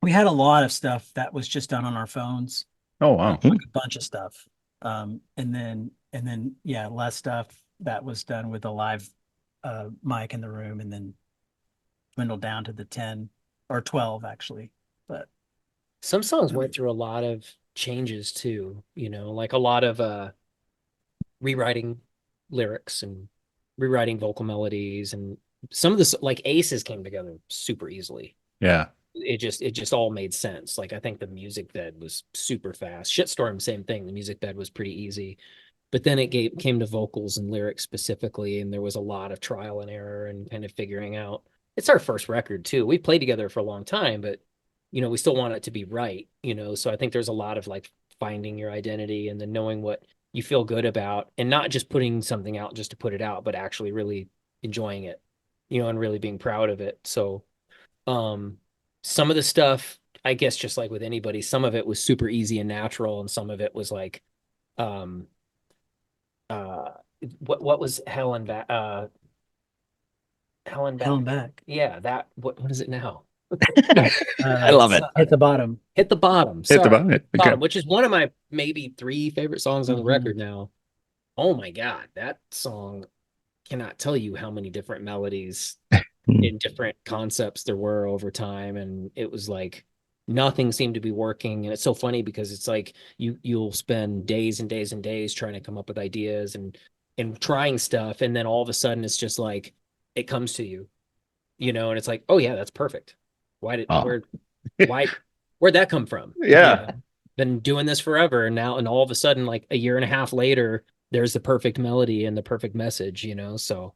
we had a lot of stuff that was just done on our phones. Oh wow. Like a bunch of stuff. And then yeah, less stuff that was done with the live mic in the room, and then dwindled down to the 10 or 12 actually. But Some songs went through a lot of changes too, like a lot of rewriting lyrics and rewriting vocal melodies, and some of this, like Aces, came together super easily. Yeah. It just all made sense. Like I think the music bed was super fast. Shitstorm, same thing. The music bed was pretty easy, but then it came to vocals and lyrics specifically, and there was a lot of trial and error and kind of figuring out. It's our first record too. We played together for a long time, but we still want it to be right. So I think there's a lot of like finding your identity and then knowing what you feel good about, and not just putting something out just to put it out, but actually really enjoying it, and really being proud of it. So, some of the stuff, I guess, just like with anybody, some of it was super easy and natural, and some of it was like, what was Helen back? Helen Hell back. back. Yeah, that what is it now? I love it. Hit the bottom. Hit the bottom. Hit the Sorry. button. Okay. Bottom, which is one of my maybe 3 favorite songs on the Mhm. record now. Oh my God, that song cannot tell you how many different melodies and different concepts there were over time. And it was like nothing seemed to be working. And it's so funny because it's like you'll spend days and days and days trying to come up with ideas and trying stuff. And then all of a sudden it's just like it comes to you, and it's like, oh yeah, that's perfect. Why did Oh. where'd that come from? Yeah. Been doing this forever and now, and all of a sudden, like a year and a half later, there's the perfect melody and the perfect message, so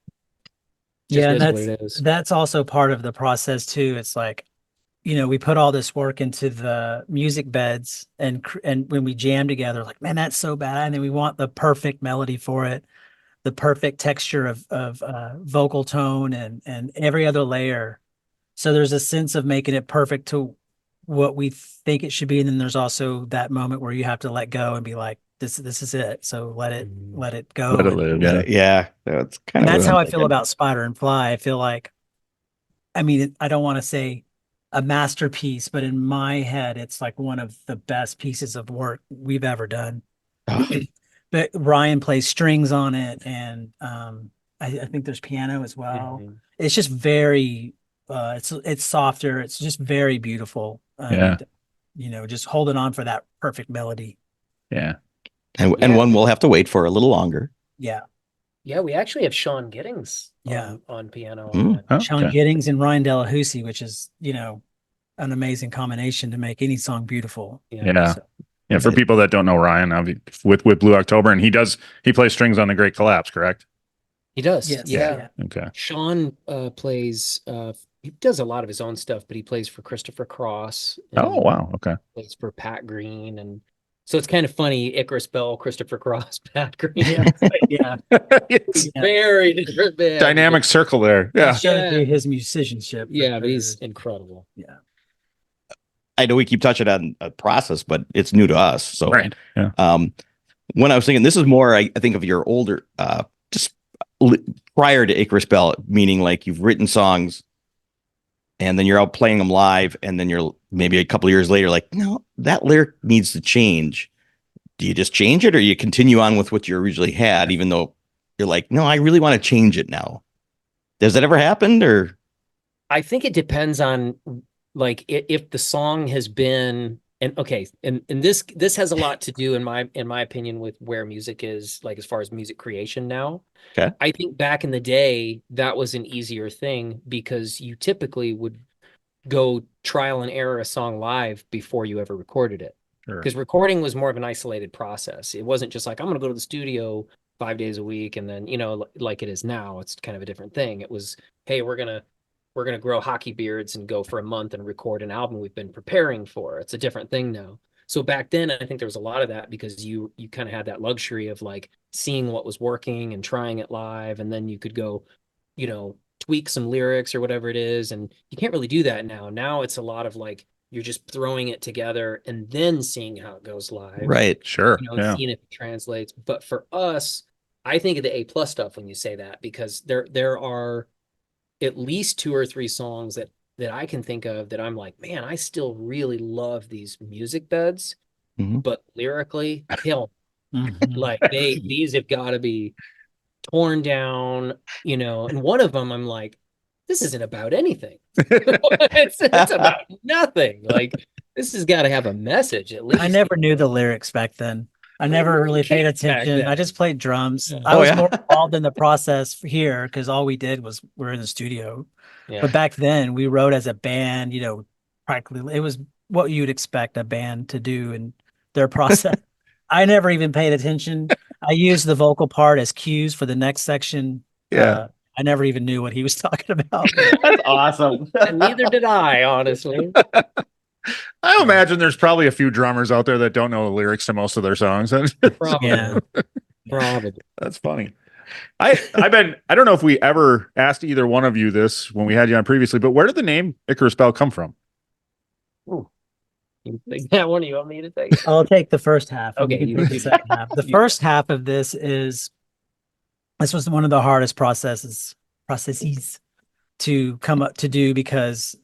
just Yeah, is and what it is. that's also part of the process too. It's like, we put all this work into the music beds, and when we jam together, like, man, that's so bad. And then we want the perfect melody for it, the perfect texture of vocal tone and every other layer. So there's a sense of making it perfect to what we think it should be. And then there's also that moment where you have to let go and be like, this is it. So let it go. Let it And live. Yeah, Yeah. yeah, that's kind of that's what how I'm I feel thinking. about Spider and Fly. I feel like, I mean, I don't want to say a masterpiece, but in my head, it's like one of the best pieces of work we've ever done. Oh, But Ryan plays strings on it, and I think there's piano as well. Mhm. It's just very, it's softer. It's just very beautiful, Yeah. and just holding on for that perfect melody. Yeah. and Yeah. one we'll have to wait for a little longer. Yeah, Yeah, we actually have Sean Giddings Yeah. on piano on Mm. that. Oh, Sean okay. Giddings and Ryan Delahousie, which is an amazing combination to make any song beautiful. Yeah. So, Yeah. For people that don't know Ryan, with Blue October, and he plays strings on the Great Collapse, correct? He does. yes, Yeah. Okay. Sean plays he does a lot of his own stuff, but he plays for Christopher Cross Oh, and wow. Okay. plays for Pat Green. And so it's kind of funny, Icarus Bell, Christopher Cross, Pat Green. Yeah. Yeah. It's Yeah. Very different band. dynamic circle there. Yeah. Shows you his musicianship. for Yeah, but he's sure. incredible. Yeah. I know we keep touching on a process, but it's new to us. So, Right. Yeah. When I was thinking, this is more, I think of your older, just prior to Icarus Bell, meaning like you've written songs and then you're out playing them live, and then you're maybe a couple of years later, like, no, that lyric needs to change. Do you just change it, or you continue on with what you originally had, even though you're like, no, I really want to change it now? Does that ever happen? Or I think it depends on like if the song has been, and okay, and this has a lot to do in my opinion with where music is, like as far as music creation now. Okay. I think back in the day that was an easier thing because you typically would go trial and error a song live before you ever recorded it. Sure. Because recording was more of an isolated process. It wasn't just like I'm going to go to the studio 5 days a week and then like it is now. It's kind of a different thing. It was, hey, we're gonna grow hockey beards and go for a month and record an album we've been preparing for. It's a different thing now. So back then, I think there was a lot of that because you kind of had that luxury of like seeing what was working and trying it live, and then you could go, tweak some lyrics or whatever it is. And you can't really do that now. Now it's a lot of like you're just throwing it together and then seeing how it goes live. right? Sure. And Yeah. seeing if it translates. But for us, I think of the A+ stuff when you say that, because there are at least 2 or 3 songs that I can think of that I'm like, man, I still really love these music beds, Mhm. but lyrically, kill. Mhm. Like these have got to be torn down, and one of them I'm like, this isn't about anything. it's about nothing. Like this has got to have a message at least. I never knew the lyrics back then. I never really paid kids back attention. I then. just played drums. Yeah. I Oh, was yeah. more involved in the process here because all we did was we're in the studio. Yeah. But back then we wrote as a band, practically it was what you'd expect a band to do in their process. I never even paid attention. I used the vocal part as cues for the next section. Yeah. I never even knew what he was talking about. That's awesome. And neither did I, honestly. I imagine there's probably a few drummers out there that don't know the lyrics to most of their songs. Probably. Yeah. Probably. That's funny. I don't know if we ever asked either one of you this when we had you on previously, but where did the name Icarus Bell come from? You take that one? You want me to take it? I'll take the first half. And Okay, you you can take the do second half. The first half of this is This was one of the hardest processes to come up to do because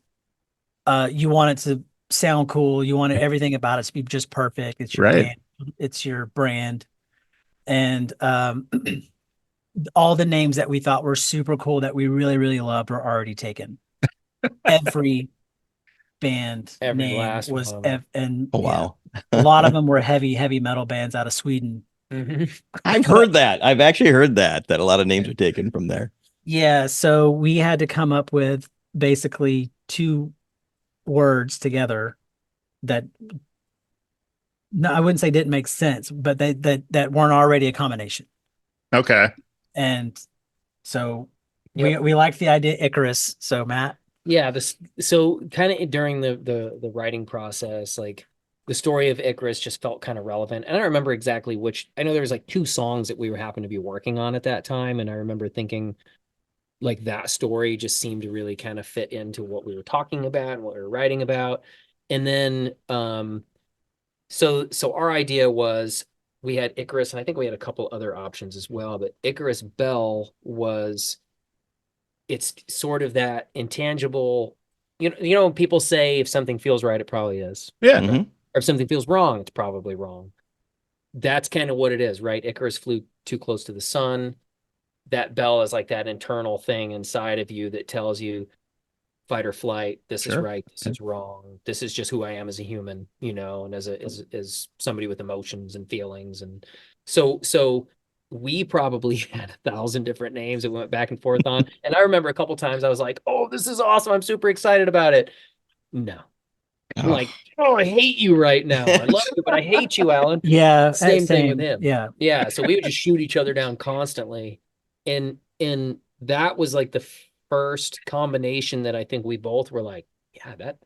you want it to sound cool. You want everything about it to be just perfect. It's your Right. band, it's your brand. And all the names that we thought were super cool that we really, really loved were already taken. Every band Every name last was, one of them. and Oh, yeah, wow. a lot of them were heavy metal bands out of Sweden. Mhm. I've heard that. I've actually heard that a lot of names are taken from there. Yeah, so we had to come up with basically two words together that no, I wouldn't say didn't make sense, but that weren't already a combination. Okay. And so Yep. we liked the idea Icarus. So Matt, Yeah, this so kind of during the writing process, like the story of Icarus just felt kind of relevant. And I don't remember exactly which. I know there was like two songs that we were happened to be working on at that time, and I remember thinking like that story just seemed to really kind of fit into what we were talking about and what we were writing about. And then so our idea was we had Icarus, and I think we had a couple other options as well, but Icarus Bell was it's sort of that intangible, people say if something feels right, it probably is. Yeah. Mhm. Or if something feels wrong, it's probably wrong. That's kind of what it is, right? Icarus flew too close to the sun. That bell is like that internal thing inside of you that tells you fight or flight, this is Sure. right, this is wrong, this is just who I am as a human, and as somebody with emotions and feelings. And so we probably had 1,000 different names that we went back and forth on. And I remember a couple times I was like, oh, this is awesome, I'm super excited about it. No. I'm Oh. like, oh, I hate you right now. I love you, but I hate you, Alan. yeah, Same thing with him. Yeah, Yeah, so we would just shoot each other down constantly. And that was like the first combination that I think we both were like, yeah, that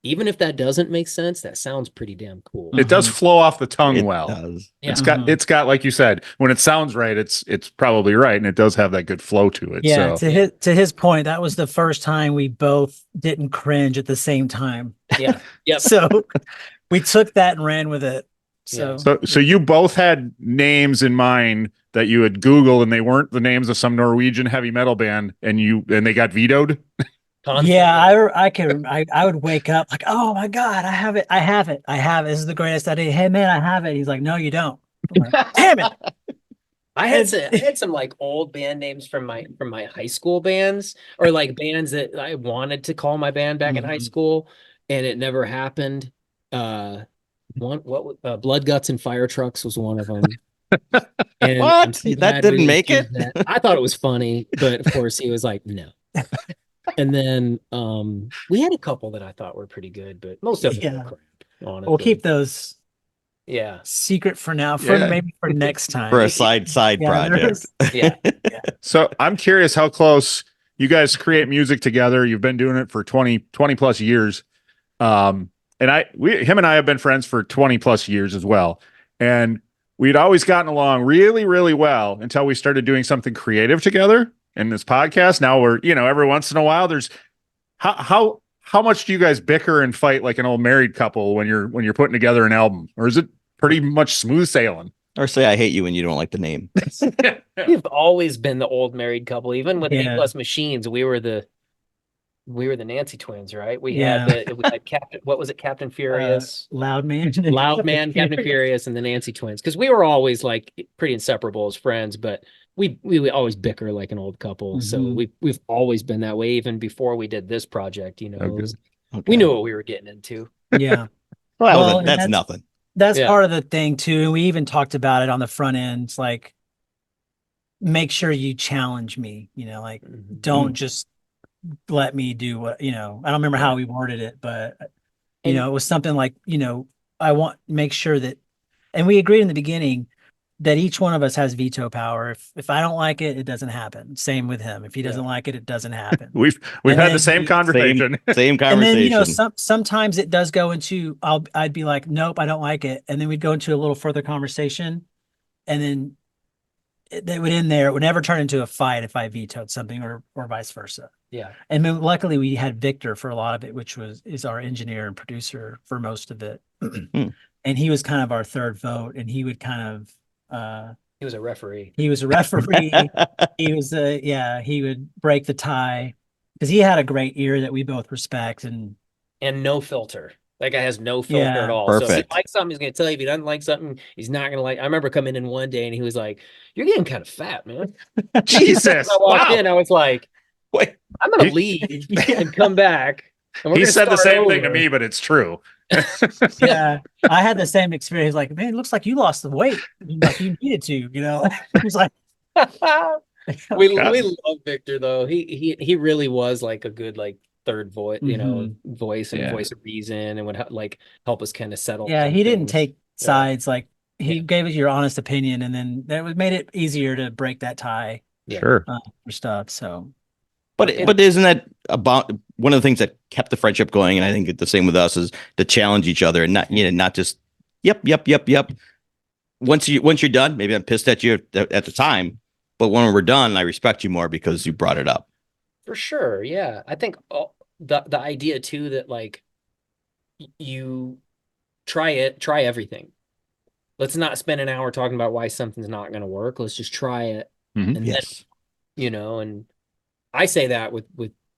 even if that doesn't make sense, that sounds pretty damn cool. It does Mhm. flow off the tongue It well. does. Yeah. It's got like you said, when it sounds right, it's probably right, and it does have that good flow to it. Yeah, So to his point, that was the first time we both didn't cringe at the same time. Yeah. Yep. So we took that and ran with it. So Yeah. so you both had names in mind that you had Googled, and they weren't the names of some Norwegian heavy metal band, and they got vetoed. Constantly. yeah, I would wake up like, oh my God, I have it. This is the greatest idea. Hey man, I have it. He's like, no, you don't. I'm like, damn it. I had some like old band names from my high school bands, or like bands that I wanted to call my band back in high Mhm. school, and it never happened. Blood Guts and Fire Trucks was one of them. And What? I'm so That glad didn't we make used it? that. I thought it was funny, but of course he was like, no. And then we had a couple that I thought were pretty good, but most of them Yeah. were crap, honestly. We'll keep those Yeah. secret for now, Yeah. maybe for next time. For a side Yeah, project. Yeah. So I'm curious how close you guys create music together. You've been doing it for 20 plus years. And him and I have been friends for 20 plus years as well. And we'd always gotten along really, really well until we started doing something creative together in this podcast. Now we're, every once in a while there's how much do you guys bicker and fight like an old married couple when you're putting together an album? Or is it pretty much smooth sailing? Or say I hate you when you don't like the name. We've always been the old married couple. Even with Yeah. A Plus Machines, we were the Nancy twins, right? We Yeah. had Captain, what was it, Captain Furious? Loud Man. Loud Man, Captain Furious, and the Nancy twins. Because we were always like pretty inseparable as friends, but we always bicker like an old couple. So Mhm. we've always been that way, even before we did this project. It Okay. was, Okay. we knew what we were getting into. Yeah. Well, and that's nothing. That's Yeah. part of the thing too. And we even talked about it on the front end. It's like, make sure you challenge me, like Mhm. don't just let me do what, I don't remember how we worded it, but it was something like, I want make sure that, and we agreed in the beginning that each one of us has veto power. If I don't like it, it doesn't happen. Same with him. If he doesn't like it, it doesn't happen. We've And had the then same conversation. Same And conversation. then, sometimes it does go into, I'd be like, nope, I don't like it. And then we'd go into a little further conversation, and then they would end there. It would never turn into a fight if I vetoed something, or vice versa. Yeah. And then luckily we had Victor for a lot of it, which is our engineer and producer for most of it. And he was kind of our third vote, and he would kind of He was a referee. He was a referee. He was he would break the tie because he had a great ear that we both respect. And no filter. That guy has no filter at Yeah. all. So if he Perfect. likes something, he's going to tell you. If he doesn't like something, he's not going to like. I remember coming in one day and he was like, "You're getting kind of fat, man." Jesus. As I walked Wow. in, I was like, Wait. "I'm going He- to leave and come back." And we're He gonna said the start same thing to over. me, but it's true. yeah, I had the same experience. Like, man, it looks like you lost the weight, like you needed to. It was like, we God. love Victor though. He really was like a good like third voice, voice and Yeah. voice of reason, and would like help us kind of settle. yeah, some he didn't things. take sides. Like he Yeah. gave us your honest opinion, and then that made it easier to break that tie Yeah. Sure. for stuff. So But isn't that about one of the things that kept the friendship going? And I think the same with us is to challenge each other and not just yep. Once you're done, maybe I'm pissed at you at the time, but when we're done, I respect you more because you brought it up. For sure. Yeah. I think the idea too that like you try everything. Let's not spend an hour talking about why something's not going to work. Let's just try it. Mhm. And Yes. then, and I say that with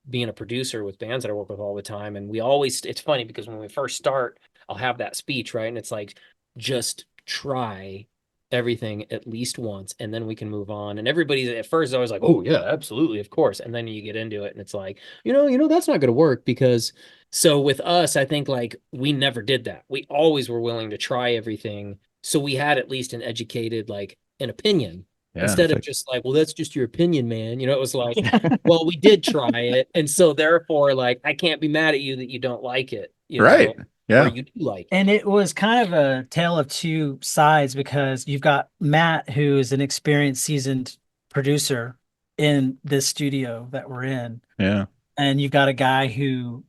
being a producer with bands that I work with all the time. And it's funny because when we first start, I'll have that speech, right? And it's like, just try everything at least once and then we can move on. And everybody's at first is always like, oh yeah, absolutely, of course. And then you get into it and it's like, that's not going to work because so with us, I think like we never did that. We always were willing to try everything. So we had at least an educated, like an opinion. Yeah. Instead of just like, well, that's just your opinion, man. It was like, well, we did try it. And so therefore, like, I can't be mad at you that you don't like it. Right. Or Yeah. you do like it. And it was kind of a tale of two sides because you've got Matt, who is an experienced, seasoned producer in this studio that we're in. Yeah. And you've got a guy who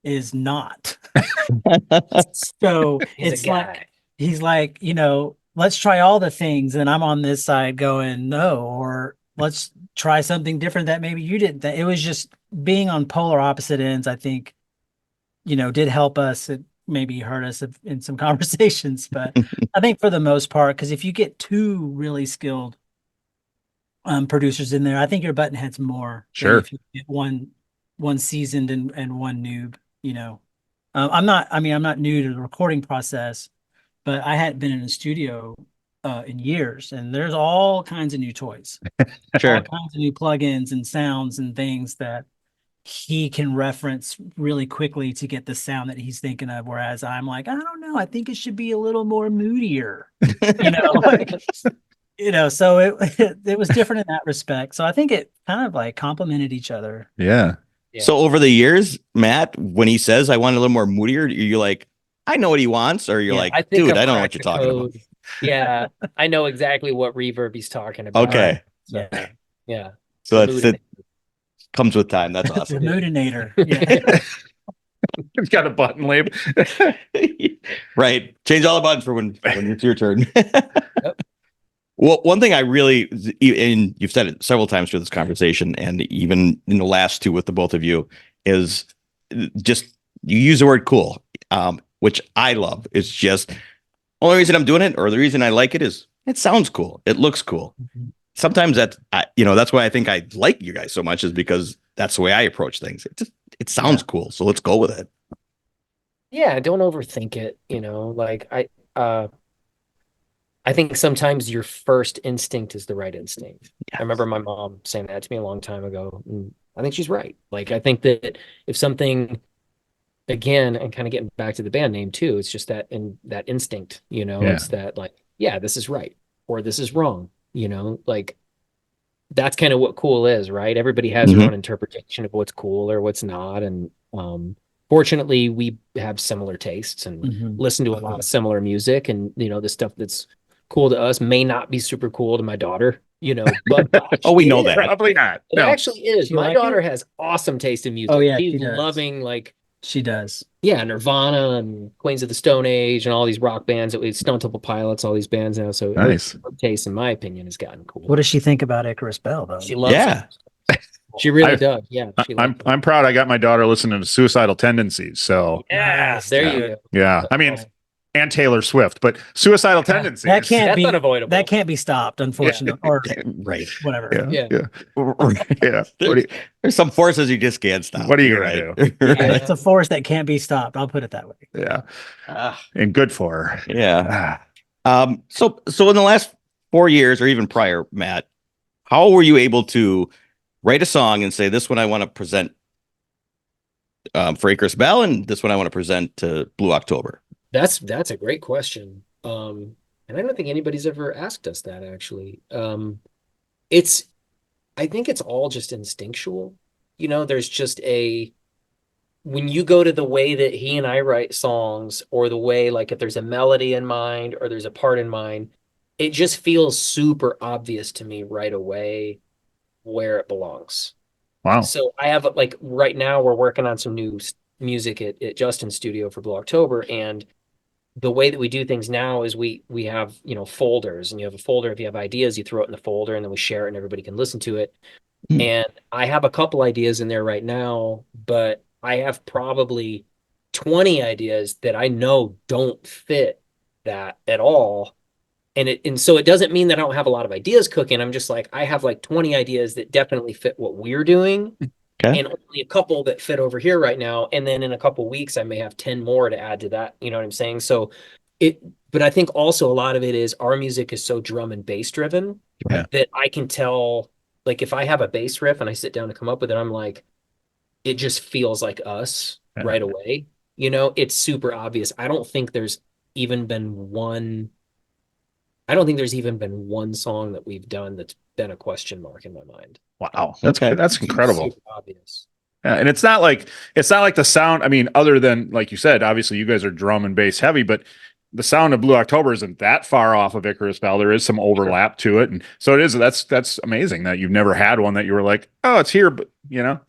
is not. So He's it's a like, guy. he's like, let's try all the things. And I'm on this side going, no, or let's try something different that maybe you didn't. It was just being on polar opposite ends, I think, did help us. It maybe hurt us in some conversations, but I think for the most part, because if you get two really skilled producers in there, I think you're butting heads more. Sure. Than if you get one seasoned and one noob, I'm not new to the recording process, but I hadn't been in a studio in years, and there's all kinds of new toys, Sure. all kinds of new plugins and sounds and things that he can reference really quickly to get the sound that he's thinking of. Whereas I'm like, I don't know, I think it should be a little more moodier, so it was different in that respect. So I think it kind of like complemented each other. Yeah. Yeah. So over the years, Matt, when he says I want a little more moodier, you're like, I know what he wants, or you're Yeah, like, I think dude, I've I don't know what cracked you're the talking about. code. Yeah. I know exactly what reverb he's talking about. Okay. So, yeah. So The that's mood it. Comes with time. That's The awesome. Moodinator. Yeah. It's got a button label. Right. Change all the buttons for when it's your turn. Well, one thing I really, and you've said it several times through this conversation, and even in the last two with the both of you, is just you use the word cool, which I love. It's just only reason I'm doing it, or the reason I like it, is it sounds cool. It looks cool. Sometimes that's why I think I like you guys so much, is because that's the way I approach things. It sounds cool, so let's go with it. Yeah, don't overthink it, like I think sometimes your first instinct is the right instinct. Yes. I remember my mom saying that to me a long time ago, and I think she's right. Like I think that if something, again, and kind of getting back to the band name too, it's just that that instinct, it's that like, yeah, this is right or this is wrong, like that's kind of what cool is, right? Everybody has their own interpretation of what's cool or what's not, and fortunately we have similar tastes and listen to a lot of similar music, and the stuff that's cool to us may not be super cool to my daughter, but Oh, we know it is. that. Probably not. It No. actually is. You My like daughter it? has awesome taste in music. Oh, yeah, She's she does. loving like She does. Nirvana and Queens of the Stone Age and all these rock bands that we Stone Temple Pilots, all these bands now. So Nice. her taste, in my opinion, has gotten cool. What does she think about Icarus Bell, though? She loves Yeah. it. She really I- does. Yeah. She loves it. I'm proud I got my daughter listening to Suicidal Tendencies. So Yeah, there you go. yeah. I mean, and Taylor Swift, but suicidal tendencies. That can't That's be unavoidable. That can't be stopped, unfortunately, or Right. whatever. Yeah. Yeah. Yeah. There's some forces you just can't stop. What are you You're gonna right. do? Yeah, it's a force that can't be stopped. I'll put it that way. Yeah. Ah, And good for her. yeah. Ah. So in the last 4 years or even prior, Matt, how were you able to write a song and say, this one I want to present for Icarus Bell, and this one I want to present to Blue October? That's a great question. And I don't think anybody's ever asked us that actually. It's I think it's all just instinctual. There's just when you go to the way that he and I write songs, or the way, like, if there's a melody in mind or there's a part in mind, it just feels super obvious to me right away where it belongs. Wow. So I have, like, right now we're working on some new music at Justin's studio for Blue October, and the way that we do things now is we have, folders, and you have a folder. If you have ideas, you throw it in the folder, and then we share it and everybody can listen to it. Hmm. And I have a couple ideas in there right now, but I have probably 20 ideas that I know don't fit that at all. And so it doesn't mean that I don't have a lot of ideas cooking. I'm just like, I have like 20 ideas that definitely fit what we're doing, Okay. and only a couple that fit over here right now. And then in a couple weeks, I may have 10 more to add to that. You know what I'm saying? But I think also a lot of it is our music is so drum and bass driven Yeah. that I can tell, like, if I have a bass riff and I sit down to come up with it, I'm like, it just feels like us right away. It's super obvious. I don't think there's even been one song that we've done that's been a question mark in my mind. Wow. That's Okay. that's incredible. Super obvious. Yeah, and it's not like the sound. I mean, other than, like you said, obviously you guys are drum and bass heavy, but the sound of Blue October isn't that far off of Icarus Bell. There is some overlap to it, and so it is. That's amazing that you've never had one that you were like, oh, it's here, but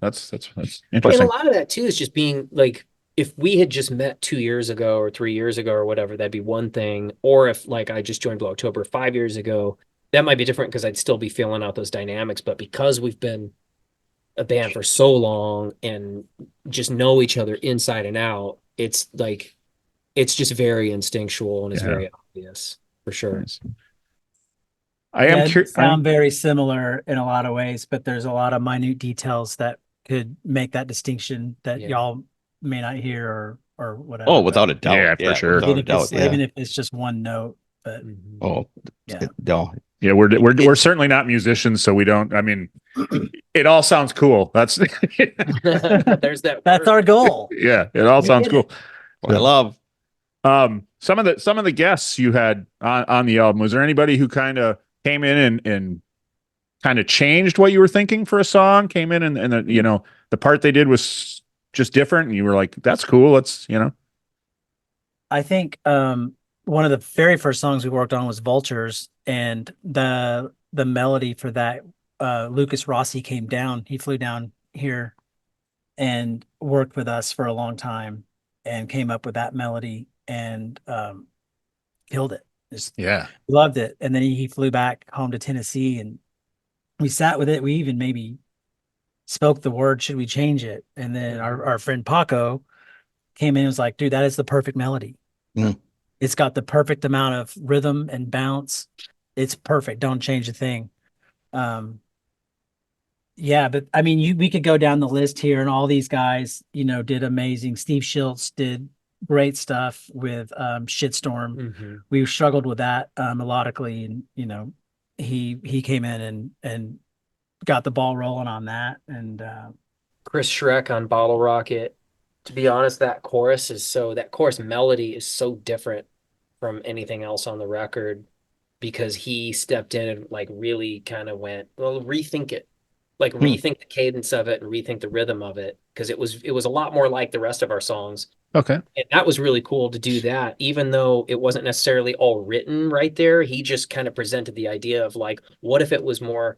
that's And a interesting. lot of that too is just being like, if we had just met 2 years ago or 3 years ago or whatever, that'd be one thing. Or if, like, I just joined Blue October 5 years ago, that might be different because I'd still be feeling out those dynamics. But because we've been a band for so long and just know each other inside and out, it's like, it's just very instinctual and it's Yeah. very obvious for sure. Nice. I am It curious. sound very similar in a lot of ways, but there's a lot of minute details that could make that distinction that Yeah. y'all may not hear or whatever. Oh, without a doubt. Yeah, for sure. Without a doubt. Yeah. Even if it's just one note, but Mhm. Oh, yeah. no. Yeah, we're certainly not musicians, so we don't. I mean, it all sounds cool. That's There's that That's word. our goal. yeah, it all We sounds did cool. What I love. Some of the guests you had on the album, was there anybody who kind of came in and kind of changed what you were thinking for a song? Came in and the part they did was just different, and you were like, that's cool. I think one of the very first songs we worked on was Vultures, and the melody for that, Lucas Rossi came down. He flew down here and worked with us for a long time and came up with that melody and killed it. Just Yeah. loved it. And then he flew back home to Tennessee and we sat with it. We even maybe spoke the word, should we change it? And then our friend Paco came in and was like, dude, that is the perfect melody. Mm. It's got the perfect amount of rhythm and bounce. It's perfect. Don't change a thing. Yeah, but I mean, we could go down the list here, and all these guys, did amazing. Steve Schiltz did great stuff with Shitstorm. Mhm. We struggled with that melodically, and he came in and got the ball rolling on that. And Chris Schreck on Bottle Rocket. To be honest, that chorus melody is so different from anything else on the record, because he stepped in and, like, really kind of went, well, rethink it. Like, rethink the cadence of it and rethink the rhythm of it, because it was a lot more like the rest of our songs. Okay. And that was really cool to do that, even though it wasn't necessarily all written right there. He just kind of presented the idea of, like, what if it was more,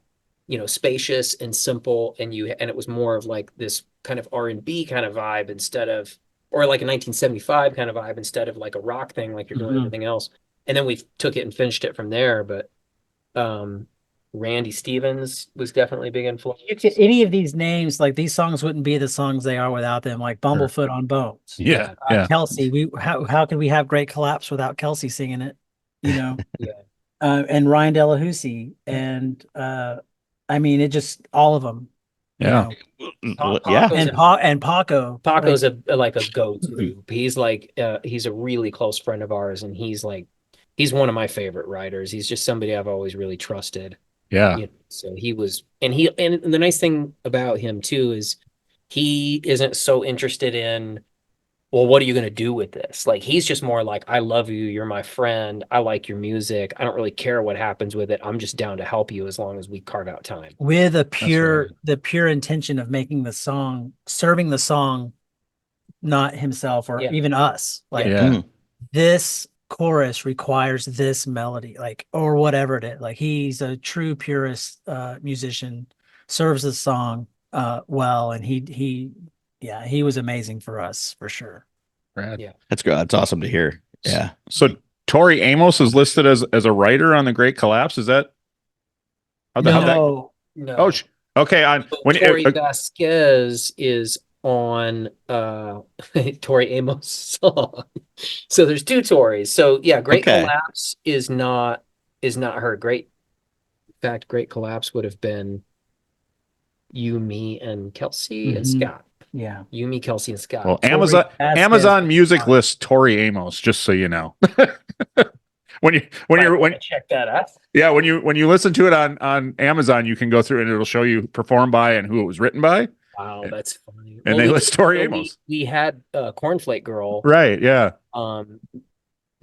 spacious and simple, and it was more of like this kind of R&B kind of vibe instead of, or like a 1975 kind of vibe instead of like a rock thing like you're doing everything else. And then we took it and finished it from there. But Randy Stevens was definitely a big influence. Any of these names, like these songs wouldn't be the songs they are without them, like Bumblefoot on Bones. Yeah, yeah. Kelsey, how could we have Great Collapse without Kelsey singing it? You know, Yeah. And Ryan Delahousie, and I mean, it just all of them. You Yeah. know, Yeah. Paco's and Paco. Paco's like a go-to. He's like he's a really close friend of ours, and he's one of my favorite writers. He's just somebody I've always really trusted. Yeah. You know, so he was, and the nice thing about him too is he isn't so interested in, well, what are you going to do with this? Like, he's just more like, I love you. You're my friend. I like your music. I don't really care what happens with it. I'm just down to help you as long as we carve out time. With right. the pure intention of making the song, serving the song, not himself or Yeah. even us. Like Yeah. this chorus requires this melody, like, or whatever it is. Like, he's a true purist musician, serves the song well, and he was amazing for us for sure. Rad. Yeah. That's good. That's awesome to hear. Yeah. So Tori Amos is listed as a writer on the Great Collapse. Is that how the hell that? No, No. Oh, okay. On when Tori Vasquez is on Tori Amos song. So there's two Tories. So yeah, Great Okay. Collapse is not her. In fact, Great Collapse would have been you, me, and Kelsey and Mhm. Scott. yeah. You, me, Kelsey, and Scott. well, Tori Vasquez Amazon is Music fine. lists Tori Amos, just so you know. when you check that out. when you listen to it on Amazon, you can go through and it'll show you performed by and who it was written by. Wow, that's funny. And they list Tori Amos. We had Cornflake Girl. Right, yeah.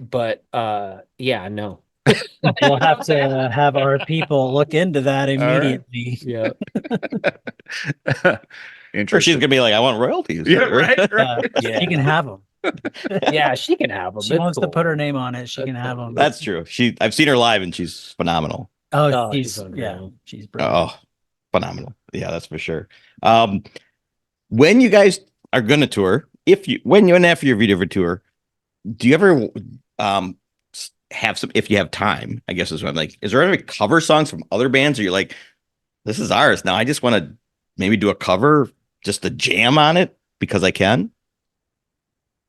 But yeah, no. We'll have to have our people look into that right. immediately. Yeah. Or she's Interesting. gonna be like, I want royalties. Yeah, right. She can have them. Yeah, she can have them. She wants to put her name on it. She can have them. That's true. I've seen her live and she's phenomenal. Oh, she's she's unreal. she's brilliant. Oh, phenomenal. Yeah, that's for sure. When you guys are gonna tour, when you and after your video for tour, do you ever have some, if you have time, I guess is what I'm like, is there any cover songs from other bands, or you're like, this is ours now, I just want to maybe do a cover, just a jam on it because I can?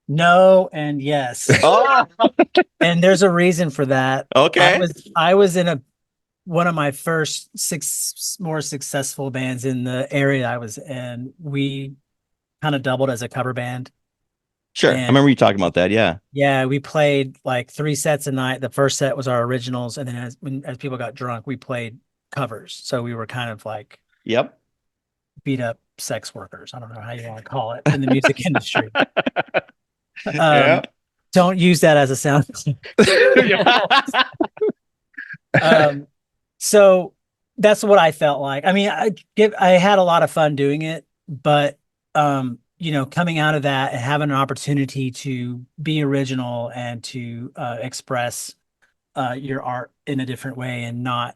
No and yes. Oh, And there's a reason for that. okay. I was in one of my first 6 more successful bands in the area I was in. We kind of doubled as a cover band. Sure. I And- remember you talking about that. Yeah. Yeah, we played like 3 sets a night. The first set was our originals, and then as people got drunk, we played covers. So we were kind of like Yep. beat up sex workers. I don't know how you want to call it in the music industry. Yeah. Don't use that as a sound. So that's what I felt like. I mean, I had a lot of fun doing it, but coming out of that and having an opportunity to be original and to express your art in a different way and not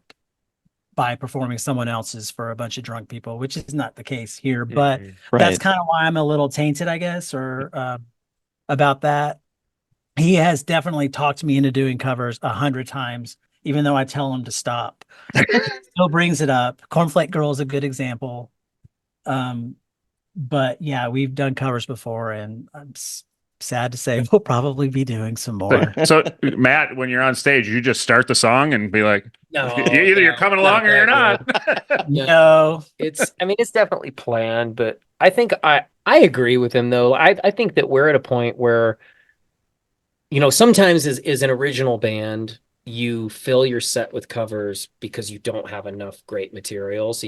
by performing someone else's for a bunch of drunk people, which is not the case here, but that's kind of why I'm a little tainted, I guess, or about that. He has definitely talked me into doing covers 100 times, even though I tell him to stop. Still brings it up. Cornflake Girl is a good example. But yeah, we've done covers before, and I'm sad to say we'll probably be doing some more. So Matt, when you're on stage, you just start the song and be like, No, either you're coming along or you're not. Yeah. No, It's definitely planned, but I think I agree with him though. I think that we're at a point where, sometimes as an original band, you fill your set with covers because you don't have enough great material. So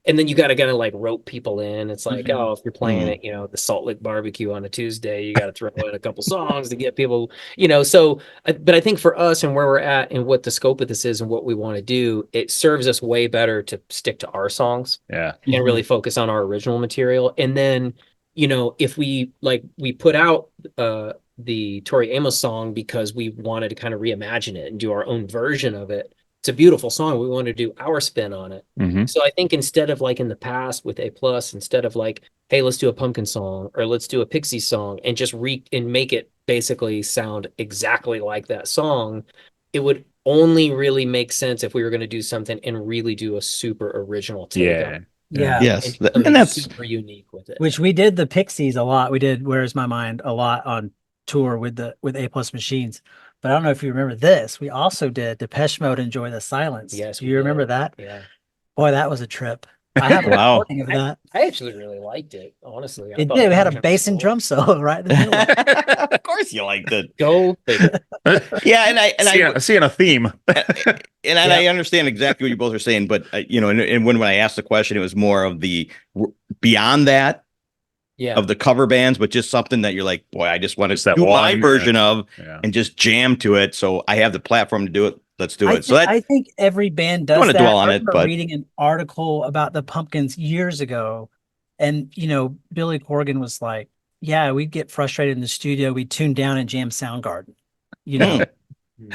and then you got to kind of like rope people in. It's like, Mhm. oh, if you're playing it, the Salt Lick Barbecue on a Tuesday, you got to throw in a couple songs to get people, so, but I think for us and where we're at and what the scope of this is and what we want to do, it serves us way better to stick to our songs Yeah. and really focus on our original material. And then, if we put out the Tori Amos song because we wanted to kind of reimagine it and do our own version of it. It's a beautiful song. We want to do our spin on it. Mhm. So I think instead of like in the past with A+, instead of like, hey, let's do a Pumpkin song or let's do a Pixie song and just and make it basically sound exactly like that song, it would only really make sense if we were going to do something and really do a super original take Yeah. on it Yeah. Yes, and do and something that's super unique with it. Which we did the Pixies a lot. We did Where's My Mind a lot on tour with A Plus Machines. But I don't know if you remember this. We also did Depeche Mode Enjoy the Silence. Yes, Do we you remember did. that? Yeah. Boy, that was a trip. I have a Wow. recording of that. I actually really liked it, honestly. I It thought did. the We had a version was bass and cool. drum solo right in the middle of it. Of course you liked it. Go figure. Yeah, and Seeing a theme. and I understand exactly what you both are saying, but and when I asked the question, it was more of the beyond that Yeah. of the cover bands, but just something that you're like, boy, I just want Just to that do my one, version of Yeah. and just jam to it. So I have the platform to do it. Let's do it. So I think every band don't does want to that. dwell on I it, remember but reading an article about the Pumpkins years ago, and Billy Corgan was like, "Yeah, we'd get frustrated in the studio. We'd tune down and jam Soundgarden, you know."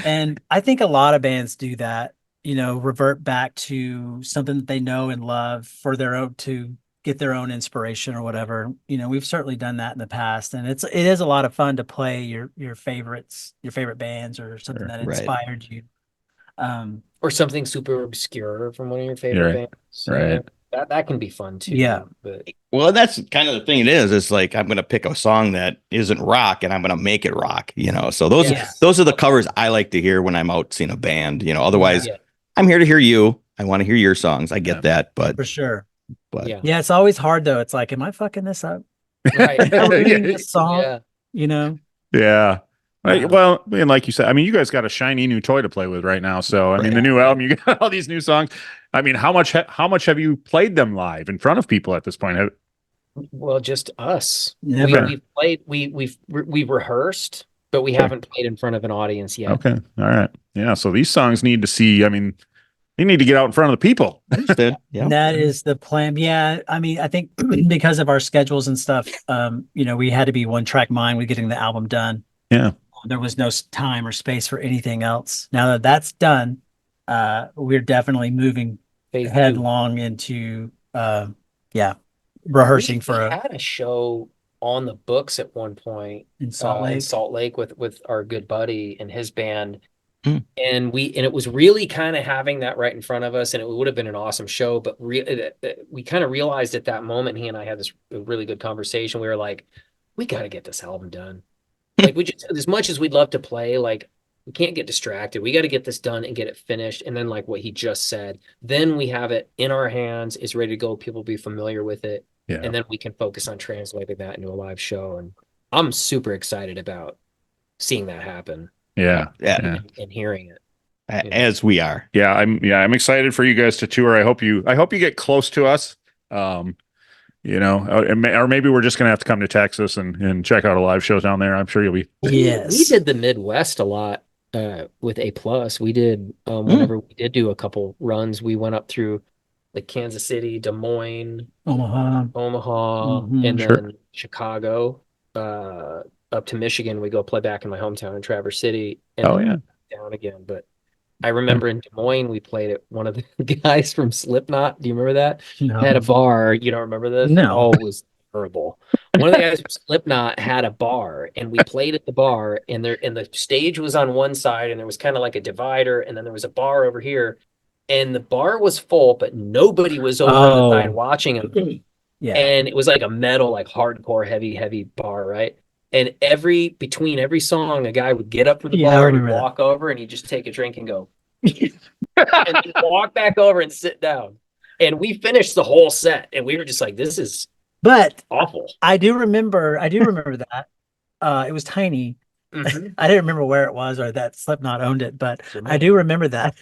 And I think a lot of bands do that. Revert back to something that they know and love for their own to get their own inspiration or whatever. We've certainly done that in the past, and it is a lot of fun to play your favorites, your favorite bands, or something that Right. inspired you. Or something super obscure from one of your You're favorite right. bands. Right. That can be fun too. Yeah. But well, that's kind of the thing. It is. It's like I'm going to pick a song that isn't rock, and I'm going to make it rock. So those Yes. those are the covers I like to hear when I'm out seeing a band. Otherwise, Yeah. I'm here to hear you. I want to hear your songs. I get Yeah. that, but For sure. Yeah. Yeah, it's always hard though. It's like, am I fucking this up? Right. Am I ruining this song? Yeah. Yeah. Right. Wow. Well, and like you said, I mean, you guys got a shiny new toy to play with right now. So, I mean, the new album, you got all these new songs. I mean, how much have you played them live in front of people at this point? Well, just us. Never. We've played. We've rehearsed, but we haven't played in front of an audience yet. Okay. All right. Yeah. So these songs need to see. I mean, they need to get out in front of the people. understood. Yeah. And that is the plan. Yeah. I mean, I think because of our schedules and stuff, we had to be one track mind with getting the album done. Yeah. There was no time or space for anything else. Now that that's done, we're definitely moving Phase two. headlong into, rehearsing We had a show on the books at one point in Salt Lake. in Salt Lake with our good buddy and his band. Hmm. And it was really kind of having that right in front of us, and it would have been an awesome show. But we kind of realized at that moment, he and I had this really good conversation. We were like, we got to get this album done. Like, we just, as much as we'd love to play, like, we can't get distracted. We got to get this done and get it finished. And then, like what he just said, then we have it in our hands. It's ready to go. People be familiar with it. Yeah. And then we can focus on translating that into a live show. And I'm super excited about seeing that happen. Yeah. Yeah. And hearing it. As we are. Yeah. I'm excited for you guys to tour. I hope you get close to us. Or maybe we're just gonna have to come to Texas and check out a live show down there. I'm sure you'll be. Yes. We did the Midwest a lot with A Plus. We did whenever we did do a couple runs, we went up through like Kansas City, Des Moines, Omaha, and Sure. then Chicago, up to Michigan. We go play back in my hometown in Traverse City, and then down again. But I remember in Des Moines we played at one of the guys from Slipknot. Do you remember that? No. Had a bar. You don't remember this? No. Oh, it was terrible. One of the guys from Slipknot had a bar, and we played at the bar, and the stage was on one side, and there was kind of like a divider, and then there was a bar over here, and the bar was full, but nobody was over on the side watching him. Yeah. And it was like a metal, like hardcore, heavy bar, right? And between every song, a guy would get up from the Yeah, I bar and he'd remember that. walk over and he'd just take a drink and go, and then walk back over and sit down. And we finished the whole set, and we were just like, "This is But awful." I do remember that. It was tiny. Mhm. I didn't remember where it was or that Slipknot owned it, but I do remember that.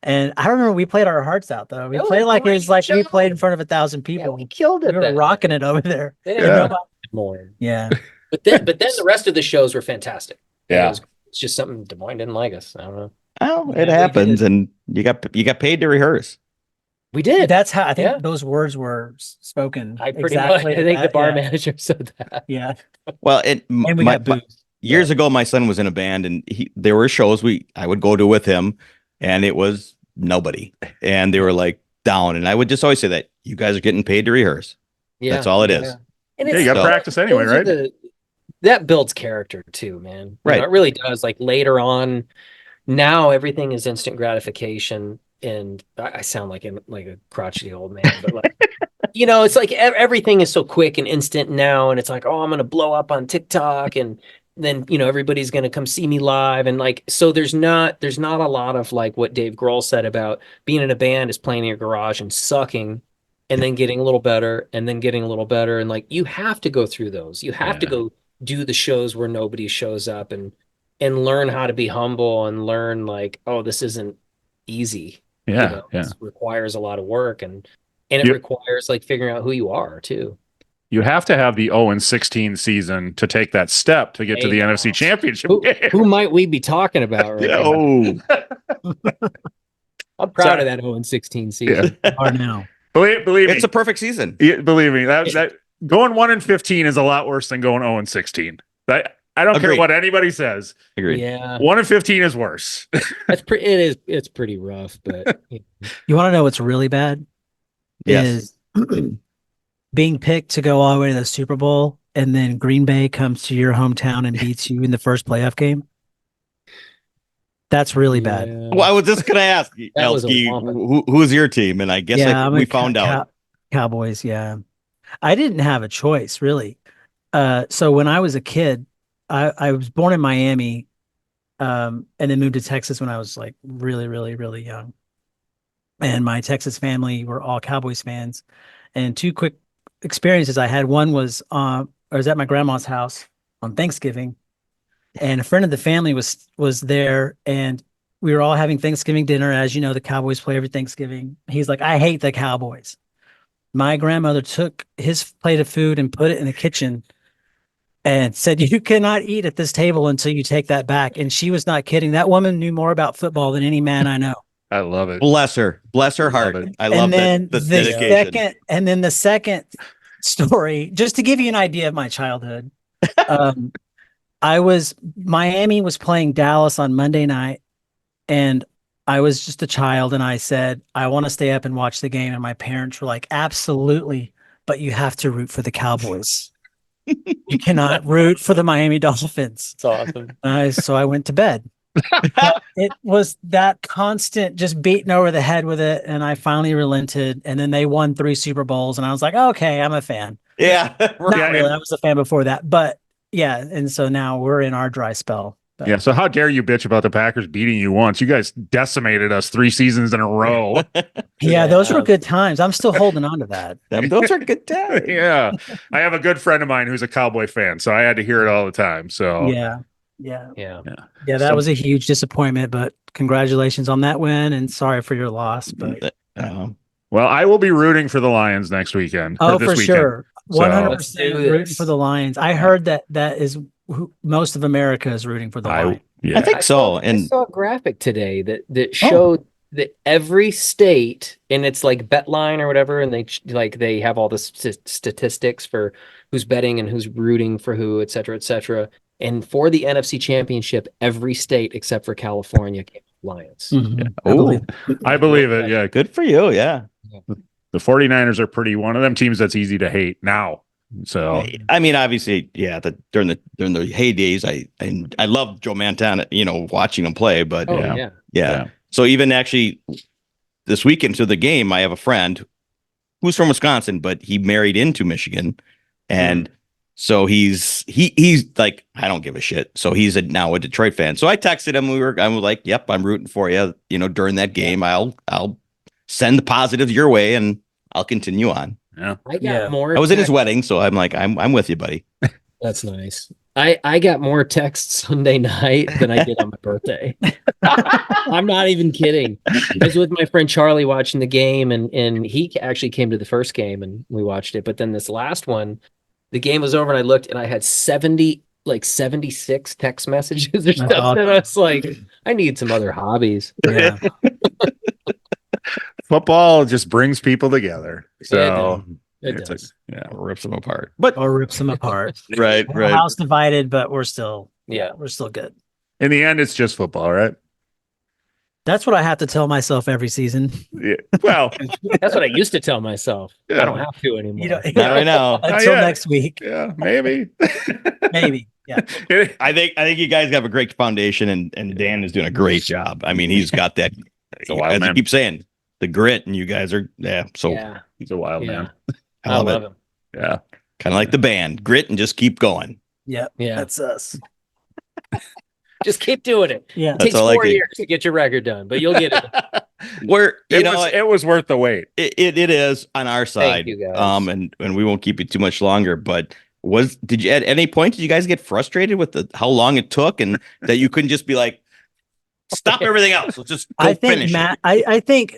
And I remember we played our hearts out though. We It was played a like it was like great we played show. in front of 1,000 Yeah, people. we killed it. We were that rocking night. it over there. They Yeah. didn't know more. Yeah. But then the rest of the shows were fantastic. Yeah. It's just something Des Moines didn't like us. I don't know. Oh, Yeah, it we happens, did. and you got paid to rehearse. We did. That's how I think Yeah. those words were spoken. I pretty exactly much. I think the that, bar yeah. manager said that. Yeah. Well, And we got booze. years ago, my son was in a band, and there were shows I would go to with him, and it was nobody, and they were like down, and I would just always say that you guys are getting paid to rehearse. Yeah, That's all it is. And Yeah, you got to So- practice anyway, those are right? that builds character too, man. Right. It really does. Like later on, now everything is instant gratification. And I sound like a crotchety old man, but like, it's like everything is so quick and instant now. And it's like, oh, I'm going to blow up on TikTok. And then, everybody's going to come see me live. And like, so there's not a lot of like what Dave Grohl said about being in a band is playing in your garage and sucking and then getting a little better and then getting a little better. And like, you have to go through those. You have to Yeah. go do the shows where nobody shows up and learn how to be humble and learn like, oh, this isn't easy. Yeah. Yeah. This requires a lot of work and it You, requires like figuring out who you are too. you have to have the 0-16 season to take that step to get to the Hey, NFC Championship Who, game. who might we be talking about right now? Oh, I'm proud Sorry. of that 0-16 season. Are now. Believe it's me, a perfect season. believe me, that going 1-15 is a lot worse than going 0-16. I don't care Agreed. what anybody says. Agreed. Yeah, 1-15 is worse. it's pretty rough, but You want to know what's really bad? Yes. Is being picked to go all the way to the Super Bowl and then Green Bay comes to your hometown and beats you in the first playoff game. That's really bad. yeah. Well, I was just gonna ask That was a Elski, whomping. who's your team? And I guess I'm we a found out. Cowboys. Yeah, I didn't have a choice really. So when I was a kid, I was born in Miami, and then moved to Texas when I was like really, really, really young. And my Texas family were all Cowboys fans. And two quick experiences I had. One was I was at my grandma's house on Thanksgiving, and a friend of the family was there, and we were all having Thanksgiving dinner. As you know, the Cowboys play every Thanksgiving. He's like, I hate the Cowboys. My grandmother took his plate of food and put it in the kitchen and said, you cannot eat at this table until you take that back. And she was not kidding. That woman knew more about football than any man I know. I love it. Bless her heart. it. I love And then that the the dedication. second story, just to give you an idea of my childhood. Miami was playing Dallas on Monday night, and I was just a child, and I said, I want to stay up and watch the game. And my parents were like, absolutely, but you have to root for the Cowboys. You cannot root for the Miami Dolphins. It's awesome. So I went to bed. But it was that constant just beating over the head with it, and I finally relented. And then they won 3 Super Bowls, and I was like, okay, I'm a fan. Yeah. Not Yeah, really. I was a fan before that, but yeah. And so now we're in our dry spell. But Yeah. So how dare you bitch about the Packers beating you once? You guys decimated us 3 seasons in a row. yeah, those were Yeah. good times. I'm still holding on to that. Those are good times. Yeah. I have a good friend of mine who's a Cowboy fan, so I had to hear it all the time. So Yeah. Yeah. That So- was a huge disappointment, but congratulations on that win, and sorry for your loss. But well, I will be rooting for the Lions next weekend. or oh, this for weekend. sure, So- 100% Let's do rooting this. for the Lions. I heard that is who most of America is rooting for the Lions. Yeah. I think so. I And saw a graphic today that showed that every state, and it's like BetLine or whatever, and they have all the statistics for who's betting and who's rooting for who, et cetera, et cetera. And for the NFC Championship, every state except for California came with Lions. Mhm. I believe it. Yeah. good for you. Yeah. The 49ers are pretty one of them teams that's easy to hate now. So I mean, obviously, yeah. During the heydays, I love Joe Montana. Watching him play. But Oh, Yeah. yeah. So even actually this weekend to the game, I have a friend who's from Wisconsin, but he married into Michigan, and so he's like, I don't give a shit. So he's now a Detroit fan. So I texted him. I was like, yep, I'm rooting for you. During that game, I'll send the positives your way, and I'll continue on. yeah. I got Yeah. more. I was at his texts- wedding, so I'm like, I'm with you, buddy. That's nice. I got more texts Sunday night than I did on my birthday. I'm not even kidding. I was with my friend Charlie watching the game, and he actually came to the first game and we watched it. But then this last one, the game was over and I looked and I had 76 text messages or That's something. awesome. And I was like, I need some other hobbies. Yeah. Football just brings people together. So It it's does. yeah. Rips them apart. But Or rips them apart. right. House divided, but we're still Yeah. good. In the end, it's just football, right? That's what I have to tell myself every season. Yeah. Well, That's what I used to tell myself. Yeah. I don't have to anymore. You know, Not right now. until yet. next week, yeah, maybe. maybe. Yeah. I think you guys have a great foundation, and Dan is doing a great job. I mean, he's got that. a wild As you man. keep saying, the grit, and you guys are So Yeah. He's a wild Yeah. man. I love it. him. Yeah. Kind of like the band, grit and just keep going. Yep. Yeah. That's us. Just keep doing it. Yeah. It takes all I 4 can- years to get your record done, but you'll get it. Where It was worth the wait. it is on our side. you, guys. And we won't keep you too much longer. But did you at any point did you guys get frustrated with how long it took, and that you couldn't just be like, stop everything else, let's just go I think finish Matt, it. I think